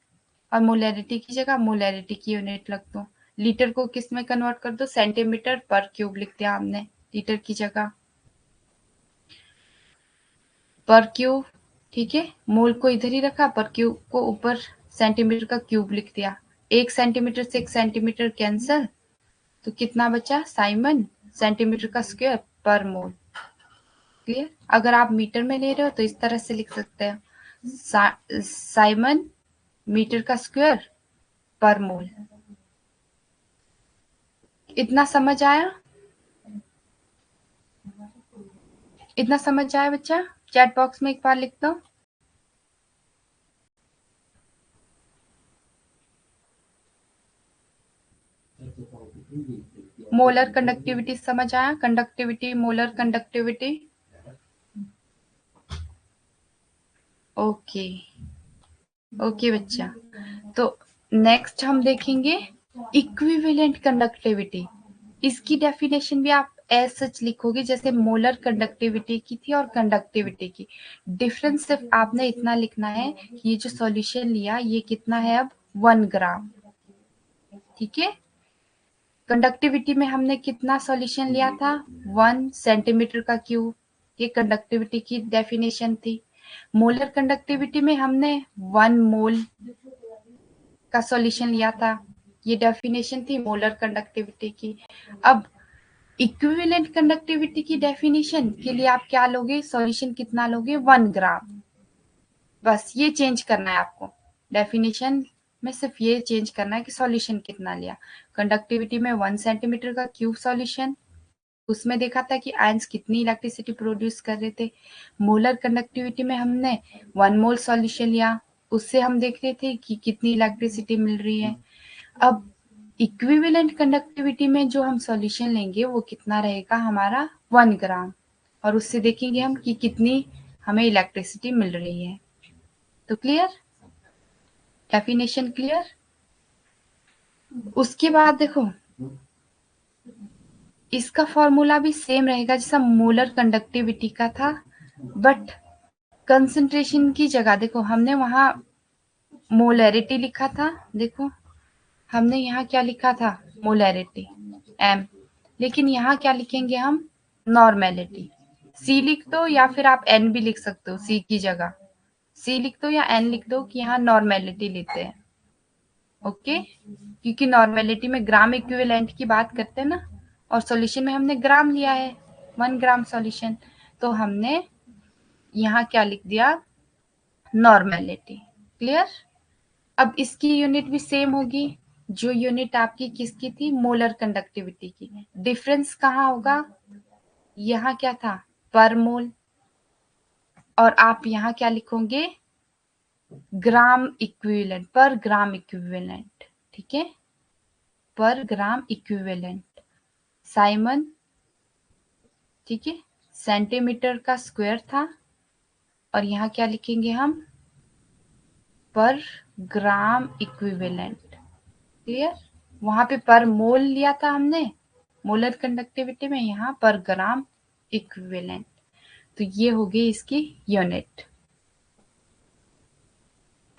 और मोलैरिटी की जगह मोलैरिटी की यूनिट रख दो। लीटर को किस में कन्वर्ट कर दो, सेंटीमीटर पर क्यूब लिख दिया हमने लीटर की जगह, पर क्यूब। ठीक है, मोल को इधर ही रखा, पर क्यूब को ऊपर सेंटीमीटर का क्यूब लिख दिया। 1 सेंटीमीटर से 1 सेंटीमीटर कैंसल, तो कितना बचा, साइमन सेंटीमीटर का स्क्वायर पर मोल। क्लियर। अगर आप मीटर में ले रहे हो तो इस तरह से लिख सकते हैं, साइमन मीटर का स्क्वायर पर मोल। इतना समझ आया, इतना समझ आया बच्चा, चैट बॉक्स में एक बार लिख दो। मोलर कंडक्टिविटी समझ आया, conductivity, molar conductivity. Okay okay बच्चा। तो नेक्स्ट हम देखेंगे इक्विवेलेंट कंडक्टिविटी। इसकी डेफिनेशन भी आप एज सच लिखोगे जैसे मोलर कंडक्टिविटी की थी और कंडक्टिविटी की। डिफरेंस सिर्फ आपने इतना लिखना है कि ये जो सॉल्यूशन लिया ये कितना है, अब 1 ग्राम। ठीक है, कंडक्टिविटी में हमने कितना सॉल्यूशन लिया था, 1 सेंटीमीटर का क्यूब। ये कंडक्टिविटी की डेफिनेशन थी। मोलर कंडक्टिविटी में हमने 1 मोल का सॉल्यूशन लिया था, ये डेफिनेशन थी मोलर कंडक्टिविटी की। अब इक्विवेलेंट कंडक्टिविटी की डेफिनेशन के लिए आप क्या लोगे, सॉल्यूशन कितना लोगे, 1 ग्राम। बस ये चेंज करना है आपको, डेफिनेशन में सिर्फ ये चेंज करना है कि सॉल्यूशन कितना लिया। कंडक्टिविटी में 1 सेंटीमीटर का क्यूब सॉल्यूशन, उसमें देखा था कि आयंस कितनी इलेक्ट्रिसिटी प्रोड्यूस कर रहे थे। मोलर कंडक्टिविटी में हमने 1 मोल सॉल्यूशन लिया, उससे हम देख रहे थे कि कितनी इलेक्ट्रिसिटी मिल रही है। अब इक्विवेलेंट कंडक्टिविटी में जो हम सॉल्यूशन लेंगे वो कितना रहेगा हमारा, 1 ग्राम, और उससे देखेंगे हम कि कितनी हमें इलेक्ट्रिसिटी मिल रही है। तो क्लियर, डेफिनेशन क्लियर। उसके बाद देखो इसका फॉर्मूला भी सेम रहेगा जैसा मोलर कंडक्टिविटी का था, बट कंसंट्रेशन की जगह देखो हमने वहां मोलैरिटी लिखा था, देखो हमने यहाँ क्या लिखा था, मोलैरिटी m, लेकिन यहाँ क्या लिखेंगे हम, नॉर्मेलिटी। c लिख दो या फिर आप n भी लिख सकते हो, c की जगह c लिख दो या n लिख दो कि यहाँ नॉर्मेलिटी लेते हैं। ओके, क्योंकि नॉर्मेलिटी में ग्राम इक्विवेलेंट की बात करते हैं ना, और सॉल्यूशन में हमने ग्राम लिया है, 1 ग्राम सॉल्यूशन, तो हमने यहाँ क्या लिख दिया, नॉर्मेलिटी। क्लियर। अब इसकी यूनिट भी सेम होगी, जो यूनिट आपकी किसकी थी, मोलर कंडक्टिविटी की। डिफरेंस कहाँ होगा, यहाँ क्या था, पर मोल, और आप यहाँ क्या लिखोगे, ग्राम इक्विवेलेंट, पर ग्राम इक्विवेलेंट। ठीक है, पर ग्राम इक्विवेलेंट। साइमन, ठीक है, सेंटीमीटर का स्क्वायर था, और यहाँ क्या लिखेंगे हम, पर ग्राम इक्विवेलेंट। क्लियर? वहां पे पर मोल लिया था हमने मोलर कंडक्टिविटी में, यहाँ पर ग्राम इक्विवेलेंट। तो ये होगी इसकी यूनिट।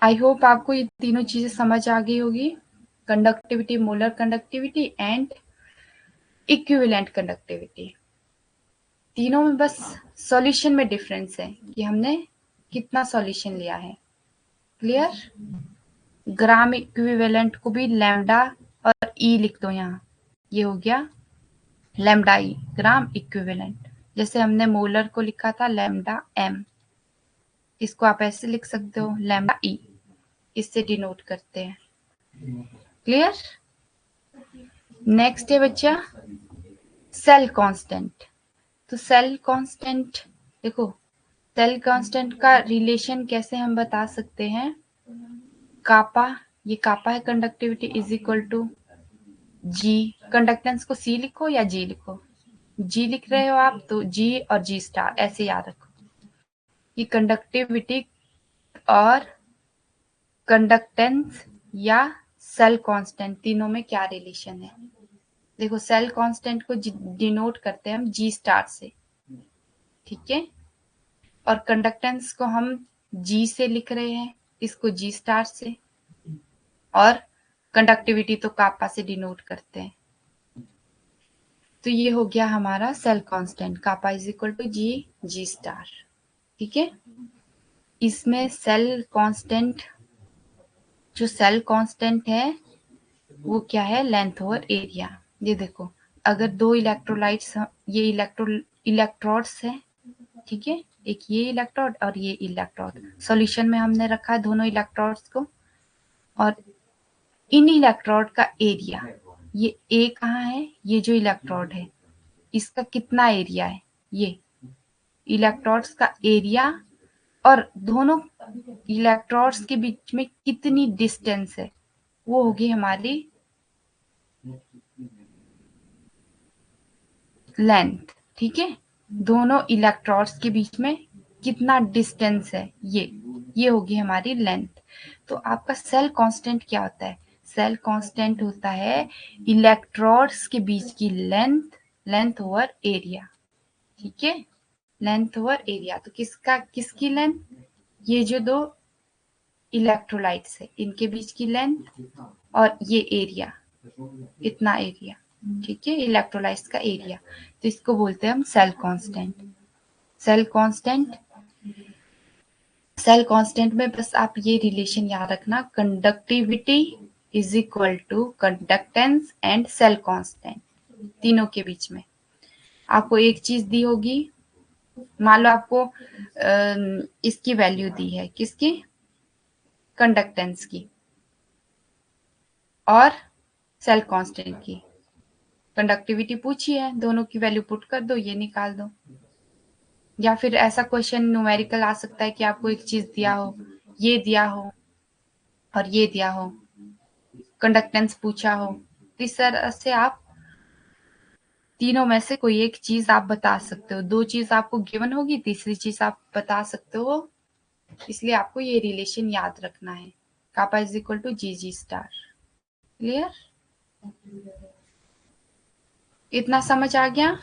आई होप आपको ये तीनों चीजें समझ आ गई होगी, conductivity, molar conductivity and equivalent conductivity. तीनों में बस सॉल्यूशन में डिफरेंस है कि हमने कितना सॉल्यूशन लिया है। क्लियर? ग्राम इक्विवेलेंट को भी लैम्डा और ई लिख दो यहाँ, ये हो गया लैम्डा ई, ग्राम इक्विवेलेंट। जैसे हमने मोलर को लिखा था लैम्डा एम, इसको आप ऐसे लिख सकते हो लैम्डा ई, इससे डिनोट करते हैं। क्लियर? नेक्स्ट है बच्चा सेल कांस्टेंट। तो सेल कांस्टेंट देखो, सेल कांस्टेंट का रिलेशन कैसे हम बता सकते हैं, कापा, ये कापा है conductivity, is equal to G, conductance को सी लिखो या जी लिखो, जी लिख रहे हो आप तो जी और जी स्टार ऐसे याद रखो। ये कंडक्टिविटी और कंडक्टेंस या सेल कांस्टेंट तीनों में क्या रिलेशन है। देखो सेल कांस्टेंट को डिनोट करते हैं हम जी स्टार से, ठीक है, और कंडक्टेंस को हम जी से लिख रहे हैं, इसको जी स्टार से, और कंडक्टिविटी तो कापा से डिनोट करते हैं। तो ये हो गया हमारा cell constant, kappa is equal to ji ji star. ठीक है, इसमें सेल कांस्टेंट, जो सेल कांस्टेंट है वो क्या है, लेंथ ओवर एरिया। ये देखो, अगर दो इलेक्ट्रोलाइट्स, ये इलेक्ट्रोड्स है, ठीक है, एक ये इलेक्ट्रोड और ये इलेक्ट्रोड, सॉल्यूशन में हमने रखा है दोनों इलेक्ट्रोड्स को, और इन इलेक्ट्रोड का एरिया, ये ए कहाँ है, ये जो इलेक्ट्रोड है इसका कितना एरिया है, ये इलेक्ट्रोड्स का एरिया, और दोनों इलेक्ट्रोड्स के बीच में कितनी डिस्टेंस है, वो होगी हमारी लेंथ। ठीक है, दोनों इलेक्ट्रोड्स के बीच में कितना डिस्टेंस है, ये होगी हमारी लेंथ। तो आपका सेल कांस्टेंट क्या होता है, सेल कांस्टेंट होता है इलेक्ट्रोड्स के बीच की लेंथ, लेंथ ओवर एरिया। ठीक है, लेंथ ओवर एरिया। तो किसकी लेंथ, ये जो दो इलेक्ट्रोलाइट्स है इनके बीच की लेंथ, और ये एरिया, इतना एरिया, ठीक है, इलेक्ट्रोलाइट्स का एरिया, तो इसको बोलते हैं हम cell constant. Cell constant, cell constant में बस आप ये रिलेशन याद रखना, conductivity is equal to conductance and cell constant, तीनों के बीच में। आपको एक चीज दी होगी, मान लो आपको इसकी वैल्यू दी है, किसकी, कंडक्टेंस की और सेल कांस्टेंट की, कंडक्टिविटी पूछी है, दोनों की वैल्यू पुट कर दो, ये निकाल दो। या फिर ऐसा क्वेश्चन न्यूमेरिकल आ सकता है कि आपको एक चीज दिया हो, ये दिया हो और ये दिया हो, कंडक्टेंस पूछा हो, इस तरह से आप तीनों में से कोई एक चीज आप बता सकते हो, दो चीज आपको गिवन होगी, तीसरी चीज आप बता सकते हो, इसलिए आपको ये रिलेशन याद रखना है, kappa is equal to ji ji star. Clear? इतना समझ आ गया?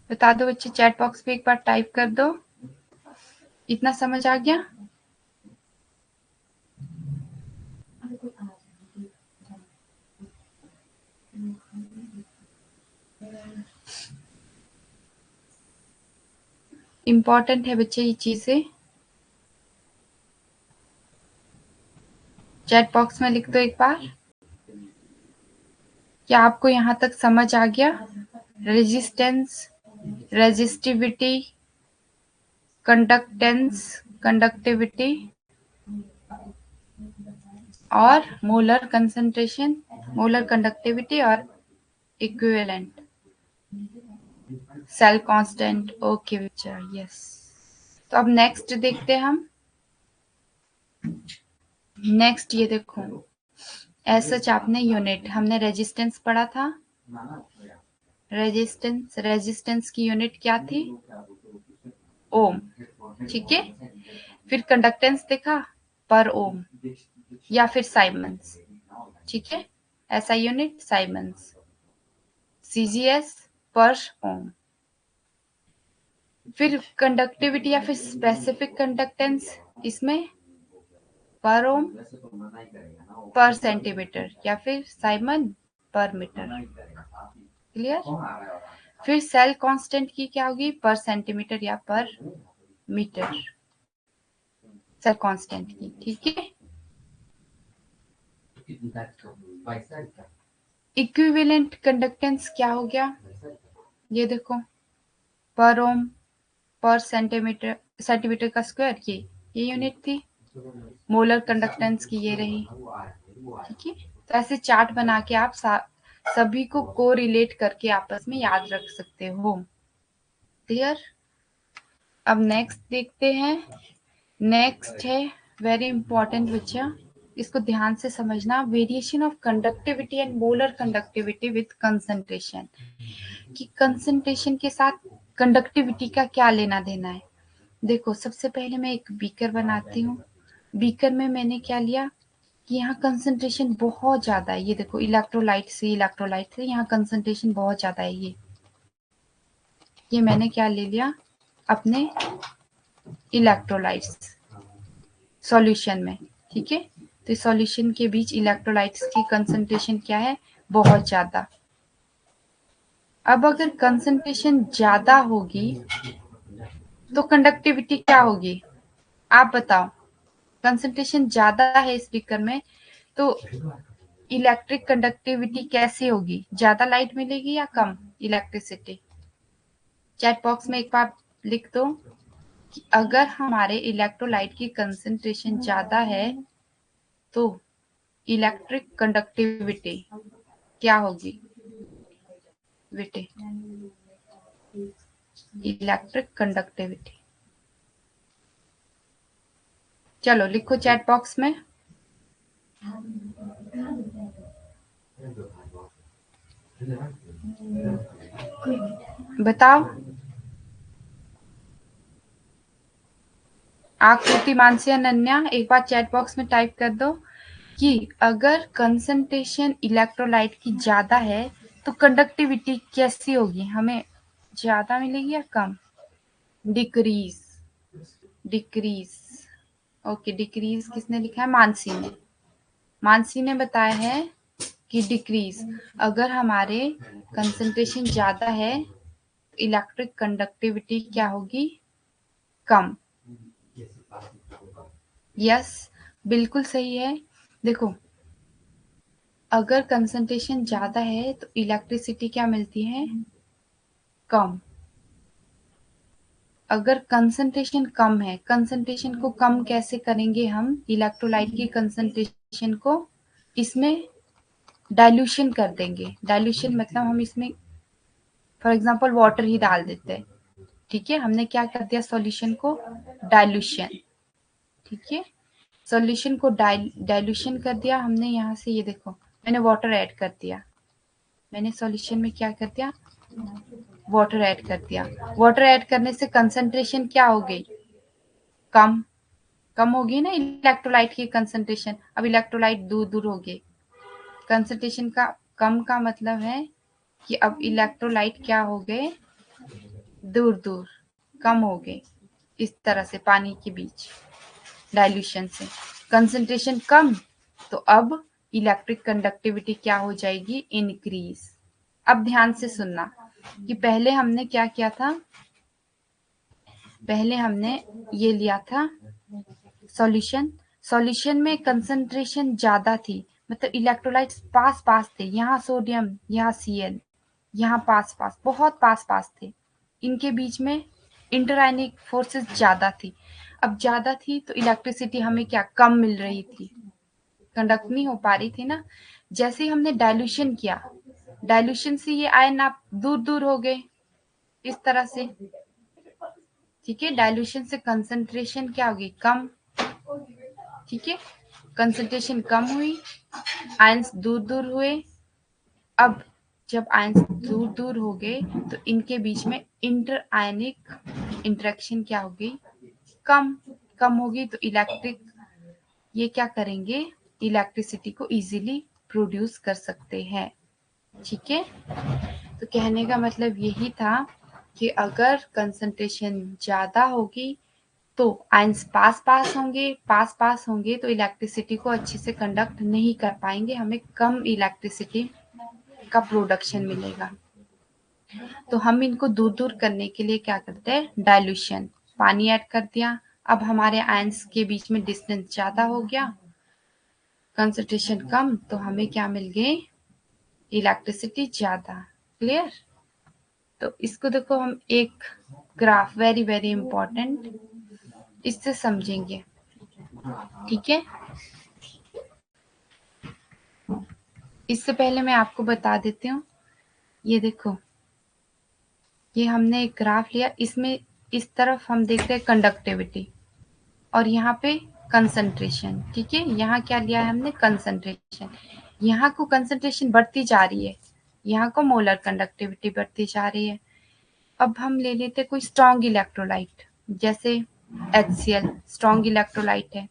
बता दो बच्चे, चैट बॉक्स पे एक बार टाइप कर दो, इतना समझ आ गया? इम्पोर्टेंट है बच्चे ये चीजें, चैट बॉक्स में लिख दो एक बार। क्या आपको यहाँ तक समझ आ गया? रेजिस्टेंस, रेजिस्टिविटी, कंडक्टेंस, कंडक्टिविटी और मोलर कंसंट्रेशन, मोलर कंडक्टिविटी और इक्विवेलेंट, सेल कांस्टेंट। ओके बच्चा, यस। तो अब नेक्स्ट देखते हैं हम। नेक्स्ट ये देखो, ऐसा आपने यूनिट, हमने रेजिस्टेंस पढ़ा था, रेजिस्टेंस, रेजिस्टेंस की यूनिट क्या थी, ओम, ठीक है। फिर कंडक्टेंस देखा पर ओम या फिर साइमंस, ठीक है। एसआई यूनिट साइमंस, सीजीएस पर ओम। फिर कंडक्टिविटी या फिर स्पेसिफिक कंडक्टेंस, इसमें पर ओम पर सेंटीमीटर या फिर साइमन पर मीटर, क्लियर। फिर सेल कांस्टेंट की क्या होगी, पर सेंटीमीटर या पर मीटर, सेल कांस्टेंट की, ठीक है। इक्विवेलेंट कंडक्टेंस क्या हो गया, ये देखो, पर ओम पर सेंटीमीटर, सेंटीमीटर का स्क्वायर, ये यूनिट थी। मोलर कंडक्टेंस की ये रही, ठीक है। तो ऐसे चार्ट बना के आप सभी को कोरिलेट करके आपस में याद रख सकते हो, क्लियर। अब नेक्स्ट देखते हैं। नेक्स्ट है वेरी इंपॉर्टेंट बच्चा, इसको ध्यान से समझना, variation of conductivity and molar conductivity with concentration, कि कंसंट्रेशन के साथ कंडक्टिविटी का क्या लेना देना है। देखो सबसे पहले मैं एक बीकर बनाती हूँ। बीकर में मैंने क्या लिया कि यहाँ कंसंट्रेशन बहुत ज्यादा है, ये देखो इलेक्ट्रोलाइट से यहाँ कंसंट्रेशन बहुत ज्यादा है। ये मैंने क्या ले लिया अपने इलेक्ट्रोलाइट्स सॉल्यूशन में, ठीक है। तो सॉल्यूशन के बीच इलेक्ट्रोलाइट्स की कंसंट्रेशन क्या है, बहुत ज्यादा। अब अगर कंसंट्रेशन ज्यादा होगी तो कंडक्टिविटी क्या होगी, आप बताओ। कंसंट्रेशन ज्यादा है स्पीकर में तो इलेक्ट्रिक कंडक्टिविटी कैसी होगी, ज्यादा लाइट मिलेगी या कम इलेक्ट्रिसिटी। चैट बॉक्स में एक बार लिख दो कि अगर हमारे इलेक्ट्रोलाइट की कंसंट्रेशन ज्यादा है तो इलेक्ट्रिक कंडक्टिविटी क्या होगी बेटे, इलेक्ट्रिक कंडक्टिविटी। चलो लिखो चैट बॉक्स में। बताओ। आकृति, मानसी, अनन्या एक बार चैट बॉक्स में टाइप कर दो कि अगर कंसंट्रेशन इलेक्ट्रोलाइट की ज्यादा है तो कंडक्टिविटी कैसी होगी, हमें ज्यादा मिलेगी या कम। Decrease, decrease, okay. डिक्रीज किसने लिखा है, मानसी ने। मानसी ने बताया है कि डिक्रीज, अगर हमारे कंसंट्रेशन ज्यादा है तो इलेक्ट्रिक कंडक्टिविटी क्या होगी, कम। यस, बिल्कुल सही है। देखो अगर कंसंट्रेशन ज्यादा है तो इलेक्ट्रिसिटी क्या मिलती है, कम। अगर कंसंट्रेशन कम है, कंसंट्रेशन को कम कैसे करेंगे हम, इलेक्ट्रोलाइट की कंसंट्रेशन को इसमें डाइल्यूशन कर देंगे। डाइल्यूशन मतलब हम इसमें फॉर एग्जांपल वाटर ही डाल देते हैं, ठीक है। हमने क्या कर दिया, सॉल्यूशन को डाइल्यूशन, ठीक है। सॉल्यूशन को डाइल्यूशन कर दिया हमने, यहाँ से ये देखो मैंने वाटर ऐड कर दिया, मैंने सॉल्यूशन में क्या कर दिया, वाटर ऐड कर दिया। वाटर ऐड करने से कंसंट्रेशन क्या हो गई, कम। कम होगी ना इलेक्ट्रोलाइट की कंसंट्रेशन। अब इलेक्ट्रोलाइट दूर दूर हो गए, कंसंट्रेशन का कम का मतलब है कि अब इलेक्ट्रोलाइट क्या हो गए, दूर दूर, कम हो गए। इस तरह से पानी के बीच डाइल्यूशन से कंसंट्रेशन कम, तो अब इलेक्ट्रिक कंडक्टिविटी क्या हो जाएगी, इंक्रीज। अब ध्यान से सुनना कि पहले हमने क्या किया था, पहले हमने ये लिया था सॉल्यूशन। सॉल्यूशन में कंसंट्रेशन ज्यादा थी, मतलब इलेक्ट्रोलाइट्स पास पास थे, यहाँ सोडियम, यहाँ Cl, यहाँ पास पास, बहुत पास पास थे। इनके बीच में इंटरआयनिक फोर्सेस ज्यादा थी। अब ज्यादा थी तो इलेक्ट्रिसिटी हमें क्या, कम मिल रही थी, कंडक्ट नहीं हो पा रही थी ना। जैसे ही हमने डाइल्यूशन किया, डाइल्यूशन से ये आयन आप दूर दूर हो गए, इस तरह से, ठीक है। डाइल्यूशन से कंसंट्रेशन क्या होगी, कम, ठीक है। कंसंट्रेशन कम हुई, आयंस दूर दूर हुए। अब जब आयंस दूर दूर हो गए तो इनके बीच में इंटर आयनिक इंटरेक्शन क्या होगी, कम होगी, तो इलेक्ट्रिक ये क्या करेंगे, इलेक्ट्रिसिटी को इजीली प्रोड्यूस कर सकते हैं। ठीक है, तो कहने का मतलब यही था कि अगर कंसंट्रेशन ज्यादा होगी तो आयंस पास होंगे तो इलेक्ट्रिसिटी को अच्छे से कंडक्ट नहीं कर पाएंगे, हमें कम इलेक्ट्रिसिटी का प्रोडक्शन मिलेगा। तो हम इनको दूर करने के लिए क्या करते हैं, डाइल्यूशन, पानी ऐड कर दिया। अब हमारे आयंस के बीच में डिस्टेंस ज्यादा हो गया, कंसंट्रेशन कम, तो हमें क्या मिल गए, इलेक्ट्रिसिटी ज्यादा। क्लियर। तो इसको देखो हम एक ग्राफ, वेरी वेरी इंपॉर्टेंट, इससे समझेंगे। ठीक है, इससे पहले मैं आपको बता देती हूँ, ये देखो, ये हमने एक ग्राफ लिया, इसमें इस तरफ हम देखते हैं कंडक्टिविटी और यहाँ पे कंसंट्रेशन। ठीक है, यहाँ क्या लिया है हमने, कंसंट्रेशन। यहाँ को कंसंट्रेशन बढ़ती जा रही है, यहाँ को मोलर कंडक्टिविटी बढ़ती जा रही है। अब हम ले लेते कोई स्ट्रॉन्ग इलेक्ट्रोलाइट, जैसे HCl स्ट्रॉन्ग इलेक्ट्रोलाइट है।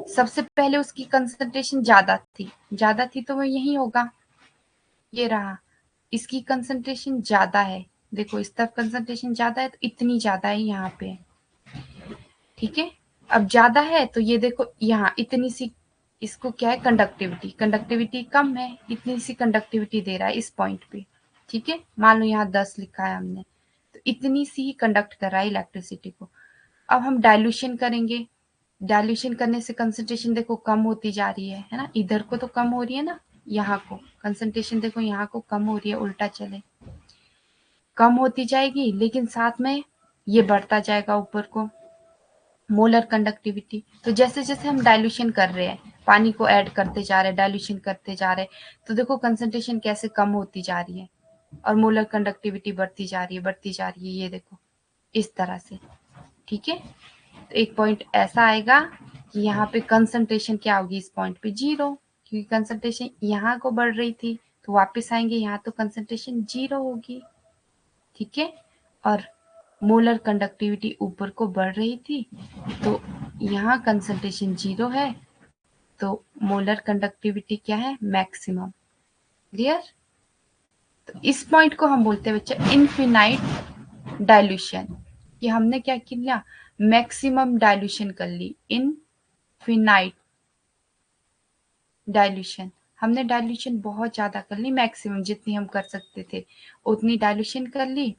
सबसे पहले उसकी कंसंट्रेशन ज्यादा थी तो वो यही होगा, ये रहा, इसकी कंसंट्रेशन ज्यादा है, देखो इस तरफ कंसंट्रेशन ज्यादा है तो इतनी ज्यादा है यहाँ पे। ठीक है, अब ज्यादा है तो ये देखो यहाँ इतनी सी, इसको क्या है, कंडक्टिविटी कम है, इतनी सी कंडक्टिविटी दे रहा है इस पॉइंट पे। ठीक है, मान लो यहाँ 10 लिखा है हमने, तो इतनी सी ही कंडक्ट कर रहा है इलेक्ट्रिसिटी को। अब हम डाइल्यूशन करेंगे, डाइल्यूशन करने से कंसंट्रेशन देखो कम होती जा रही है ना, इधर को तो कम हो रही है ना, यहाँ को कंसंट्रेशन देखो यहाँ को कम हो रही है, उल्टा चले, कम होती जाएगी, लेकिन साथ में ये बढ़ता जाएगा ऊपर को, मोलर कंडक्टिविटी। तो जैसे जैसे हम डाइल्यूशन कर रहे हैं, पानी को ऐड करते जा रहे हैं, डाइल्यूशन करते जा रहे हैं, तो देखो कंसंट्रेशन कैसे कम होती जा रही है और मोलर कंडक्टिविटी बढ़ती जा रही है, ये देखो इस तरह से। ठीक है, तो एक पॉइंट ऐसा आएगा कि यहाँ पे कंसंट्रेशन क्या होगी, इस पॉइंट पे 0, क्योंकि कंसंट्रेशन यहाँ को बढ़ रही थी, तो वापस आएंगे यहाँ तो कंसंट्रेशन 0 होगी। ठीक है, और मोलर कंडक्टिविटी ऊपर को बढ़ रही थी, तो यहाँ कंसंट्रेशन 0 है, तो मोलर कंडक्टिविटी क्या है, मैक्सिमम। क्लियर। तो इस पॉइंट को हम बोलते हैं बच्चा इनफिनाइट डाइल्यूशन। ये हमने क्या किया, मैक्सिमम डाइल्यूशन कर ली, इनफिनाइट डाइल्यूशन। हमने डाइल्यूशन बहुत ज्यादा कर ली, मैक्सिमम जितनी हम कर सकते थे उतनी डाइल्यूशन कर ली,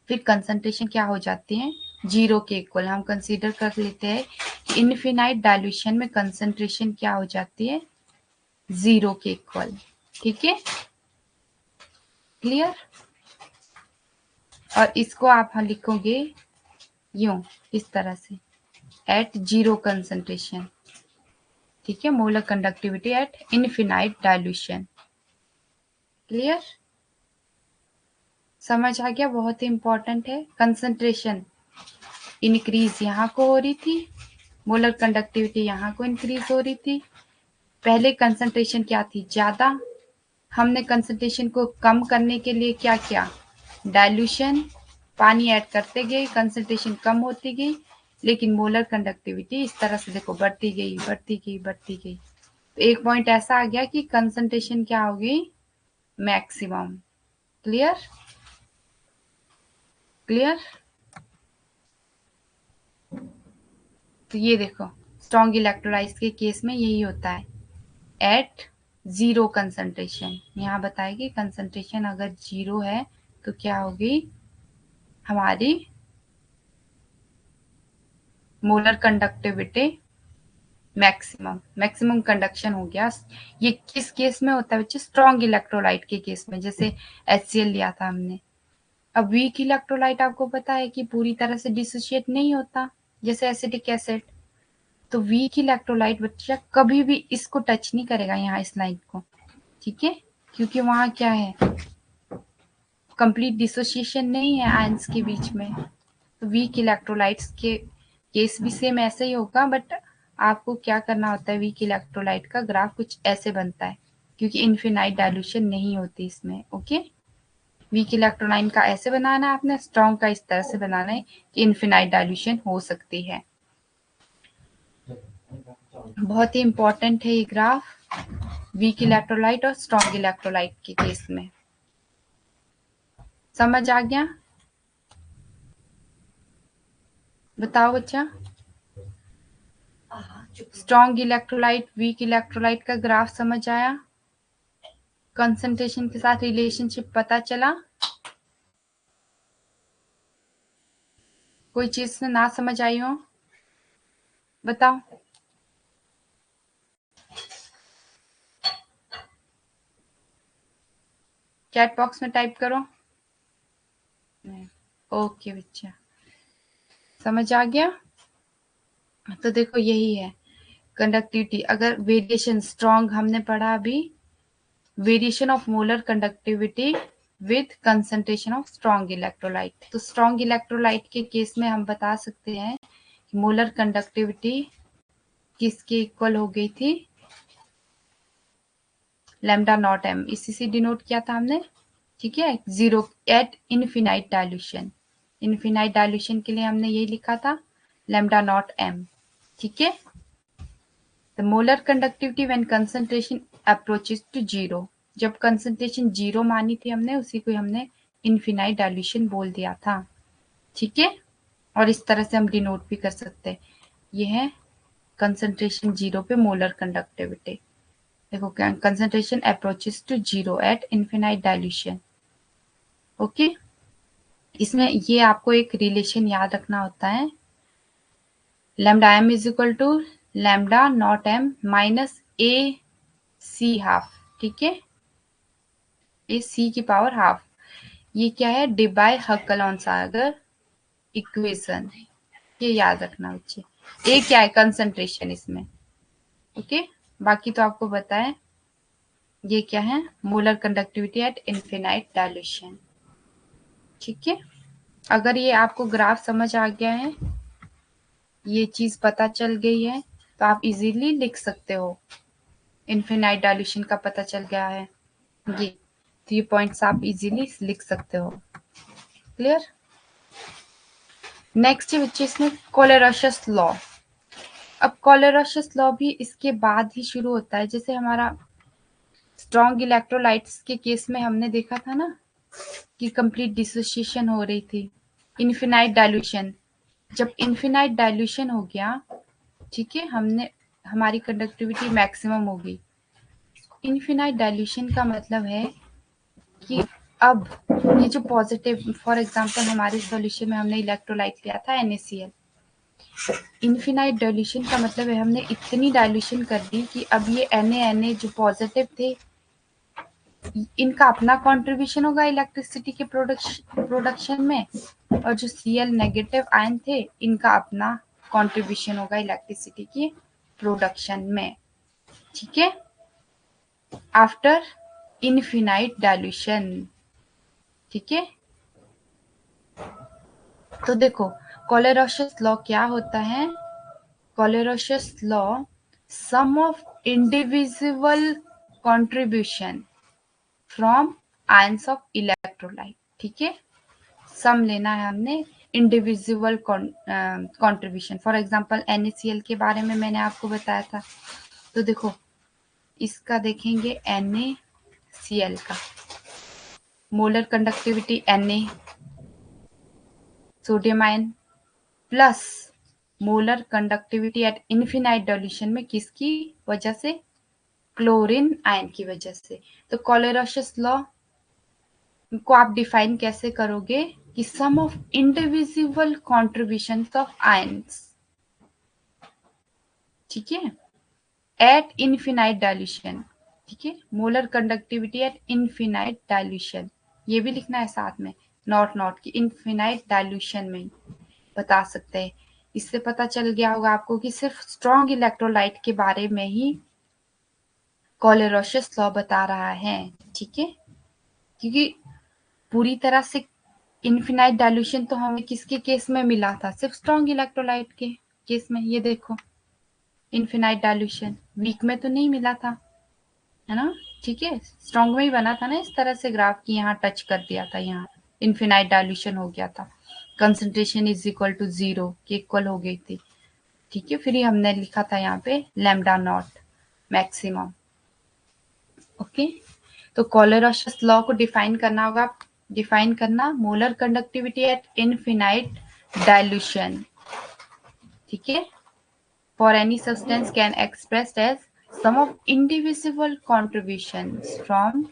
फिर कंसंट्रेशन क्या हो जाती है, 0 के इक्वल। हम कंसीडर कर लेते हैं कि इनफिनाइट डाइल्यूशन में कंसंट्रेशन क्या हो जाती है, 0 के इक्वल। ठीक है, क्लियर। और इसको आप लिखोगे यूं, इस तरह से, एट 0 कंसंट्रेशन। ठीक है, molar conductivity at infinite dilution. Clear, समझ आ गया, बहुत ही इंपॉर्टेंट है। कंसंट्रेशन इंक्रीज यहाँ को हो रही थी, मोलर कंडक्टिविटी यहाँ को इंक्रीज हो रही थी। पहले कंसंट्रेशन क्या थी, ज्यादा, हमने कंसंट्रेशन को कम करने के लिए क्या किया, डाइल्यूशन, पानी ऐड करते गए, कंसंट्रेशन कम होती गई, लेकिन मोलर कंडक्टिविटी इस तरह से देखो बढ़ती गई। तो एक पॉइंट ऐसा आ गया कि कंसंट्रेशन क्या होगी, मैक्सिमम। Clear, clear. तो ये देखो स्ट्रॉन्ग इलेक्ट्रोलाइट्स के केस में यही होता है, एट 0 कंसंट्रेशन। यहाँ बताएगी कंसंट्रेशन अगर 0 है तो क्या होगी हमारी मोलर कंडक्टिविटी, मैक्सिमम कंडक्शन हो गया। ये किस केस में होता है बच्चे, स्ट्रॉन्ग इलेक्ट्रोलाइट के केस में, जैसे HCl लिया था हमने। अब वीक इलेक्ट्रोलाइट आपको पता है कि पूरी तरह से डिसोशिएट नहीं होता, जैसे एसिटिक एसिड। तो वीक इलेक्ट्रोलाइट बच्चा कभी भी इसको टच नहीं करेगा, यहाँ इस लाइन को। ठीक है, क्योंकि वहां क्या है, कंप्लीट डिसोसिएशन नहीं है आयंस के बीच में। तो वीक इलेक्ट्रोलाइट्स के केस भी सेम ऐसे ही होगा, बट आपको क्या करना होता है, वीक इलेक्ट्रोलाइट का ग्राफ कुछ ऐसे बनता है, क्योंकि इनफिनाइट डाइल्यूशन नहीं होती इसमें। ओके, वीक इलेक्ट्रोलाइट का ऐसे बनाना है आपने, स्ट्रॉन्ग का इस तरह से बनाना है कि इनफिनाइट डाइल्यूशन हो सकती है। बहुत ही इंपॉर्टेंट है ये ग्राफ वीक इलेक्ट्रोलाइट और स्ट्रॉन्ग इलेक्ट्रोलाइट के केस में। समझ आ गया? बताओ बच्चा। स्ट्रॉन्ग इलेक्ट्रोलाइट वीक इलेक्ट्रोलाइट का ग्राफ समझ आया? कंसंट्रेशन के साथ रिलेशनशिप पता चला? कोई चीज ना समझ आई हो बताओ। चैट बॉक्स में टाइप करो। ओके बच्चा, समझ आ गया? तो देखो यही है कंडक्टिविटी। अगर वेरिएशन स्ट्रॉन्ग हमने पढ़ा अभी, variation of molar conductivity with concentration of strong electrolyte. तो स्ट्रॉन्ग इलेक्ट्रोलाइट के केस में हम बता सकते हैं कि मोलर कंडक्टिविटी किसके इक्वल हो गई थी, लैम्डा नॉट एम, इसी से डिनोट किया था हमने, ठीक है, zero at infinite dilution. Infinite dilution के लिए हमने ये लिखा था लैम्डा नॉट एम, ठीक है। The molar conductivity when concentration approaches to zero, जब कंसंट्रेशन जीरो मानी थी हमने, उसी को हमने इनफिनाइट डाइल्यूशन बोल दिया था, ठीक है। और इस तरह से हम डिनोट भी कर सकते हैं, ये है कंसंट्रेशन जीरो पे मोलर कंडक्टिविटी। देखो concentration approaches to zero at infinite dilution, okay. इसमें ये आपको एक रिलेशन याद रखना होता है, lambda M is equal to lambda naught M minus A C half, ठीक है, ए सी की पावर हाफ। ये क्या है, डिबाई हक्केलॉन-सागर इक्वेशन, ये याद रखना बच्चे। ए क्या है, कंसंट्रेशन इसमें, ओके। बाकी तो आपको पता है ये क्या है, molar conductivity at infinite dilution, ठीक है। अगर ये आपको ग्राफ समझ आ गया है, ये चीज पता चल गई है, तो आप इजीली लिख सकते हो। इनफिनाइट डाइल्यूशन का पता चल गया है ये, तो ये पॉइंट्स आप इजीली लिख सकते हो। क्लियर? नेक्स्ट बच्चे इसमें कोलेरशस लॉ। अब कोलेरशस लॉ भी इसके बाद ही शुरू होता है। जैसे हमारा स्ट्रॉन्ग इलेक्ट्रोलाइट्स के केस में हमने देखा था ना कि कंप्लीट डिसोसिएशन हो रही थी, इनफिनाइट डाइल्यूशन। जब इनफिनाइट डाइल्यूशन हो गया, ठीक है, हमने हमारी कंडक्टिविटी मैक्सिमम होगी। इनफिनाइट डाइल्यूशन का मतलब है कि अब ये जो पॉजिटिव, फॉर एग्जांपल हमारे सॉल्यूशन में हमने इलेक्ट्रोलाइट लिया था NaCl, इनफिनाइट डाइल्यूशन का मतलब है हमने इतनी डाइल्यूशन कर दी कि अब ये Na जो पॉजिटिव थे, इनका अपना कंट्रीब्यूशन होगा इलेक्ट्रिसिटी के प्रोडक्शन में, और जो Cl नेगेटिव आयन थे, इनका अपना कंट्रीब्यूशन होगा इलेक्ट्रिसिटी की प्रोडक्शन में, ठीक है, आफ्टर इनफिनाइट डाइल्यूशन, ठीक है। तो देखो कोलेरशस लॉ क्या होता है, Kohlrausch law sum of individual contribution from ions of electrolyte, ठीक है। सम लेना है हमने individual contribution, for example NaCl के बारे में मैंने आपको बताया था। तो देखो इसका देखेंगे NaCl का molar conductivity Na sodium ion plus molar conductivity at infinite dilution में किसकी वजह से, क्लोरीन आयन की वजह से। तो कोलेरशस लॉ को आप डिफाइन कैसे करोगे कि sum of individual contributions of ions, ठीक है, एट इनफिनाइट डाइल्यूशन, ठीक है, molar conductivity at infinite dilution, ये भी लिखना है साथ में, नॉट की इनफिनाइट डाइल्यूशन में बता सकते हैं। इससे पता चल गया होगा आपको कि सिर्फ स्ट्रॉन्ग इलेक्ट्रोलाइट के बारे में ही कोलेरशस लॉ बता रहा है, ठीक है, क्योंकि पूरी तरह से इनफिनाइट डाइल्यूशन तो हमें किसके केस में मिला था, सिर्फ स्ट्रॉन्ग इलेक्ट्रोलाइट के केस में। ये देखो इनफिनाइट डाइल्यूशन वीक में तो नहीं मिला था, है ना, ठीक है। स्ट्रॉन्ग में ही बना था ना इस तरह से ग्राफ की, यहाँ टच कर दिया था, यहाँ इनफिनाइट डाइल्यूशन हो गया था, कंसंट्रेशन इज इक्वल टू 0 की इक्वल हो गई थी, ठीक है। फिर हमने लिखा था यहाँ पे लैम्डा नॉट मैक्सिमम। ओके, तो कोलेरोशस लॉ को डिफाइन करना होगा, डिफाइन करना molar conductivity at infinite dilution, ठीक है। For any substance can expressed as sum of indivisible contributions from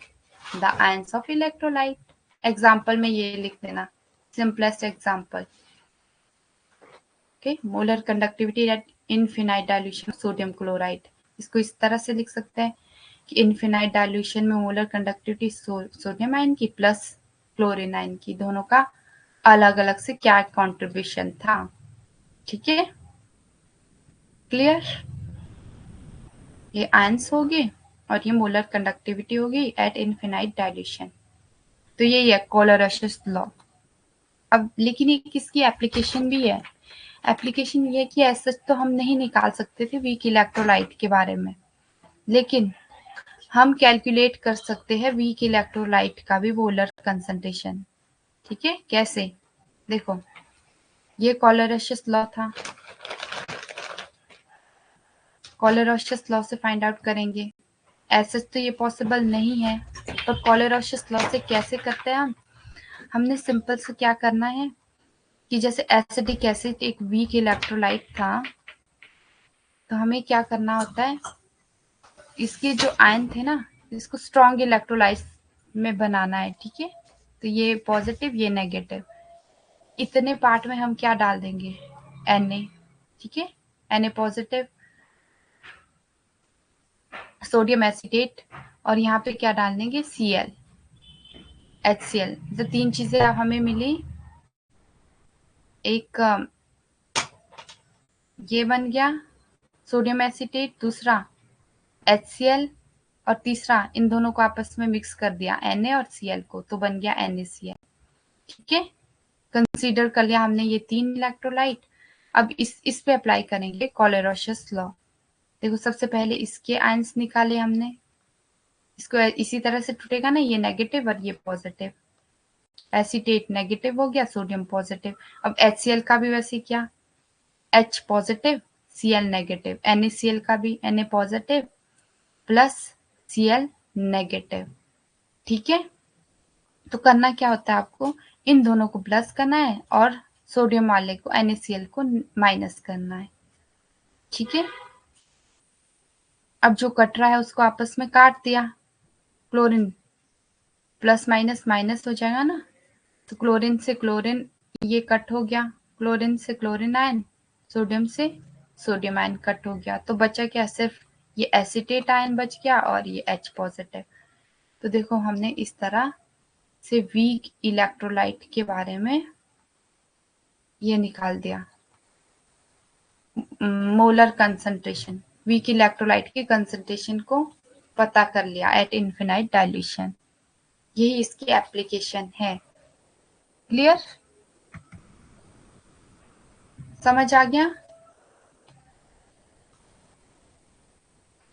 the ions of electrolyte. Example में ये लिख देना, simplest example, okay. Molar conductivity at infinite dilution sodium chloride, इसको इस तरह से लिख सकते हैं कि इनफिनाइट डाइल्यूशन में मोलर कंडक्टिविटी सोडियम आयन की प्लस क्लोरीन आयन की, दोनों का अलग अलग से क्या कंट्रीब्यूशन था, ठीक है, क्लियर। ये आयंस हो गए और ये मोलर कंडक्टिविटी होगी एट इनफिनाइट डाइल्यूशन। तो यही है कोलेरोशस लॉ। अब लेकिन ये किसकी एप्लीकेशन भी है, एप्लीकेशन ये है कि ऐसा तो हम नहीं निकाल सकते थे वीक इलेक्ट्रोलाइट के बारे में, लेकिन हम कैलकुलेट कर सकते हैं वीक इलेक्ट्रोलाइट का भी मोलर कंसंट्रेशन, ठीक है। कैसे, देखो ये कोलेरोशस लॉ था, कोलेरोशस लॉ से फाइंड आउट करेंगे, ऐसे तो ये पॉसिबल नहीं है, पर कोलेरोशस लॉ से कैसे करते हैं हम, हमने सिंपल से क्या करना है कि जैसे एसिडिक एसिड एक वीक इलेक्ट्रोलाइट था, तो हमें क्या करना होता है, इसके जो आयन थे ना, इसको स्ट्रॉन्ग इलेक्ट्रोलाइट में बनाना है, ठीक है। तो ये पॉजिटिव, ये नेगेटिव, इतने पार्ट में हम क्या डाल देंगे, Na, ठीक है, Na पॉजिटिव, सोडियम एसिटेट, और यहाँ पे क्या डाल देंगे Cl, HCl। तो तीन चीजें अब हमें मिली, एक ये बन गया सोडियम एसिटेट, दूसरा HCl, और तीसरा इन दोनों को आपस में मिक्स कर दिया Na और Cl को, तो बन गया NaCl, ठीक है। कंसीडर कर लिया हमने ये तीन इलेक्ट्रोलाइट। अब इस पे अप्लाई करेंगे कोलेरोशस लॉ। देखो सबसे पहले इसके आयंस निकाले हमने, इसको इसी तरह से टूटेगा ना, ये नेगेटिव और ये पॉजिटिव, एसिटेट नेगेटिव हो गया, सोडियम पॉजिटिव। अब HCl का भी वैसे किया, H positive, Cl negative, NaCl का भी Na positive plus Cl negative, ठीक है। तो करना क्या होता है आपको, इन दोनों को प्लस करना है और सोडियम वाले को NaCl को माइनस करना है, ठीक है। अब जो कट रहा है उसको आपस में काट दिया, क्लोरीन प्लस माइनस माइनस हो जाएगा ना, तो क्लोरीन से क्लोरीन ये कट हो गया, क्लोरीन से क्लोरीन आयन, सोडियम से सोडियम आयन कट हो गया, तो बचा क्या, सिर्फ ये एसिटेट आयन बच गया और ये H पॉजिटिव। तो देखो हमने इस तरह से वीक इलेक्ट्रोलाइट के बारे में ये निकाल दिया, मोलर कंसंट्रेशन, वीक इलेक्ट्रोलाइट के कंसंट्रेशन को पता कर लिया एट इनफिनाइट डाइल्यूशन। यही इसकी एप्लीकेशन है, क्लियर, समझ आ गया।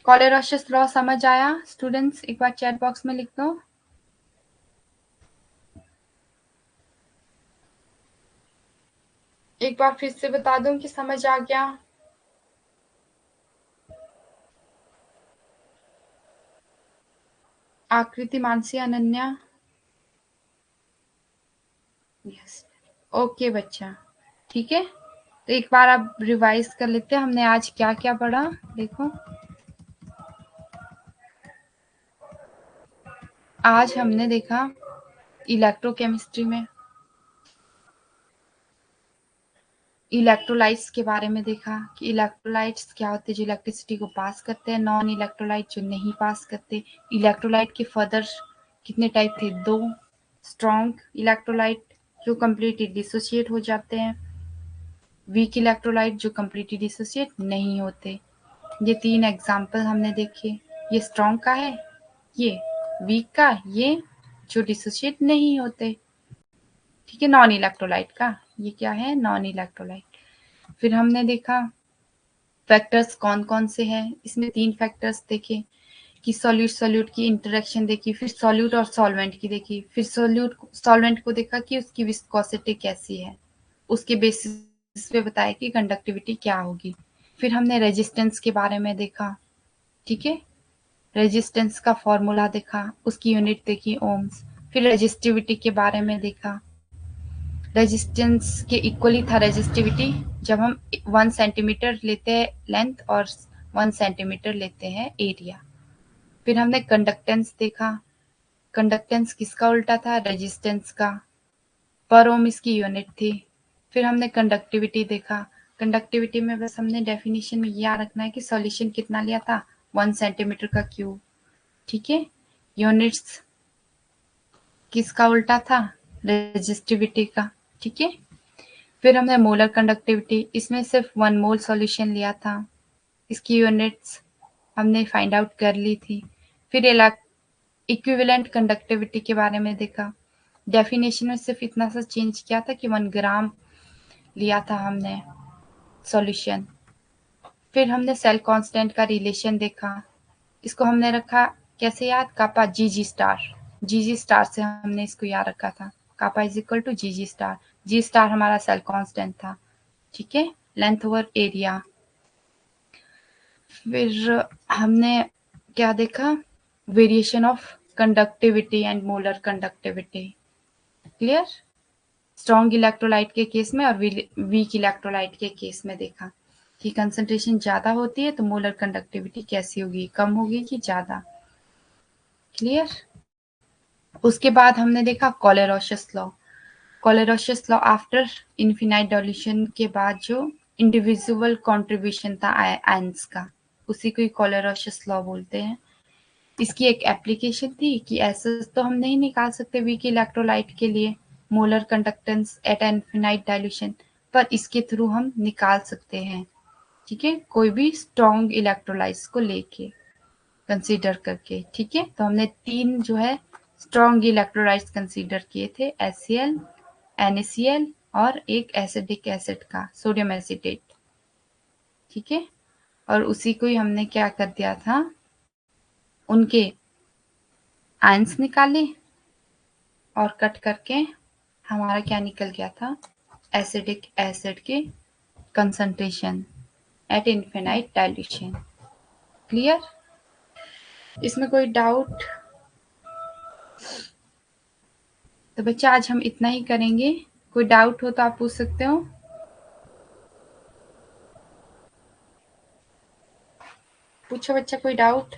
कोलेरोशस लॉ समझ आया स्टूडेंट्स, एक बार चैट बॉक्स में लिख दो। एक बार फिर से बता दूं कि समझ आ गया। आकृति, मानसी, अनन्या, यस, ओके बच्चा, ठीक है। तो एक बार आप रिवाइज कर लेते हैं हमने आज क्या क्या पढ़ा। देखो आज हमने देखा इलेक्ट्रोकेमिस्ट्री में इलेक्ट्रोलाइट्स के बारे में देखा कि इलेक्ट्रोलाइट्स क्या होते हैं, जो इलेक्ट्रिसिटी को पास करते हैं, नॉन इलेक्ट्रोलाइट जो नहीं पास करते। इलेक्ट्रोलाइट के फर्दर कितने टाइप थे, दो, स्ट्रॉन्ग इलेक्ट्रोलाइट जो कम्प्लीटली डिसोसिएट हो जाते हैं, वीक इलेक्ट्रोलाइट जो कम्प्लीटली डिसोसिएट नहीं होते। ये तीन एग्जाम्पल हमने देखे, ये स्ट्रॉन्ग का है, ये वीक का, ये जो डिसोसिएट नहीं होते, ठीक है, नॉन इलेक्ट्रोलाइट का, ये क्या है, नॉन इलेक्ट्रोलाइट। फिर हमने देखा फैक्टर्स कौन कौन से हैं, इसमें तीन फैक्टर्स देखे कि सॉल्यूट सॉल्यूट की इंटरेक्शन देखी, फिर सॉल्यूट और सॉल्वेंट की देखी, फिर सॉल्वेंट को देखा कि उसकी विस्कोसिटी कैसी है, उसके बेसिस पे बताया कि कंडक्टिविटी क्या होगी। फिर हमने रेजिस्टेंस के बारे में देखा, ठीक है, रेजिस्टेंस का फॉर्मूला देखा, उसकी यूनिट देखी ओम्स। फिर रेजिस्टिविटी के बारे में देखा, रेजिस्टेंस के इक्वली था रेजिस्टिविटी जब हम 1 सेंटीमीटर लेते हैं लेंथ और 1 सेंटीमीटर लेते हैं एरिया। फिर हमने कंडक्टेंस देखा, कंडक्टेंस किसका उल्टा था, रेजिस्टेंस का, पर ओम इसकी यूनिट थी। फिर हमने कंडक्टिविटी देखा, कंडक्टिविटी में बस हमने डेफिनेशन में याद रखना है कि सॉल्यूशन कितना लिया था, 1 सेंटीमीटर का क्यूब, ठीक है। यूनिट्स किसका उल्टा था, रेजिस्टिविटी का, ठीक है। फिर हमने मोलर कंडक्टिविटी, इसमें सिर्फ 1 मोल सॉल्यूशन लिया था, इसकी यूनिट्स हमने फाइंड आउट कर ली थी। फिर इक्विवेलेंट कंडक्टिविटी के बारे में देखा, डेफिनेशन में सिर्फ इतना सा चेंज किया था कि 1 ग्राम लिया था हमने सॉल्यूशन। फिर हमने सेल कांस्टेंट का रिलेशन देखा, इसको हमने रखा कैसे याद, कापा जी स्टार से हमने इसको याद रखा था, kappa is equal to g star. G star हमारा सेल कांस्टेंट था, ठीक है, लेंथ ओवर एरिया। फिर हमने क्या देखा, variation of conductivity and molar conductivity, clear, strong electrolyte के केस में और वीक इलेक्ट्रोलाइट के केस में देखा कि कंसंट्रेशन ज्यादा होती है तो मोलर कंडक्टिविटी कैसी होगी, कम होगी कि ज्यादा, क्लियर। उसके बाद हमने देखा Kohlrausch law, Kohlrausch law after infinite dilution के बाद जो इंडिविजुअल कंट्रीब्यूशन था आयंस का, उसी को कोलेरोसियस लॉ बोलते हैं। इसकी एक एप्लीकेशन थी कि ऐसे तो हम नहीं निकाल सकते वीक इलेक्ट्रोलाइट के लिए molar conductance at infinite dilution, पर इसके थ्रू हम निकाल सकते हैं, ठीक है, कोई भी स्ट्रॉन्ग इलेक्ट्रोलाइट्स को लेके कंसीडर करके, ठीक है। तो हमने 3 जो है स्ट्रॉन्ग इलेक्ट्रोलाइट्स कंसीडर किए थे, HCl, NaCl और एक एसिडिक एसिड का सोडियम एसिटेट, ठीक है। और उसी को ही हमने क्या कर दिया था, उनके आयंस निकाले और कट करके हमारा क्या निकल गया था, एसिडिक एसिड की concentration at infinite dilution, clear. इसमें कोई डाउट, तो बच्चे आज हम इतना ही करेंगे, कोई डाउट हो तो आप पूछ सकते हो। पूछो बच्चा, कोई डाउट।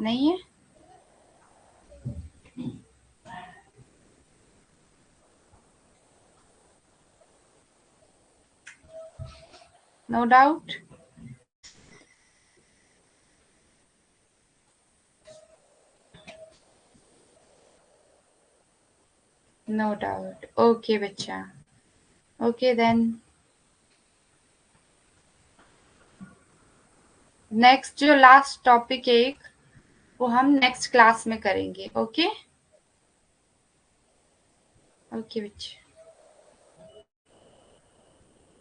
नहीं है, no doubt. No doubt, okay बच्चा, ओके देन नेक्स्ट जो लास्ट टॉपिक है एक, वो हम नेक्स्ट क्लास में करेंगे, ओके। ओके बच्चा।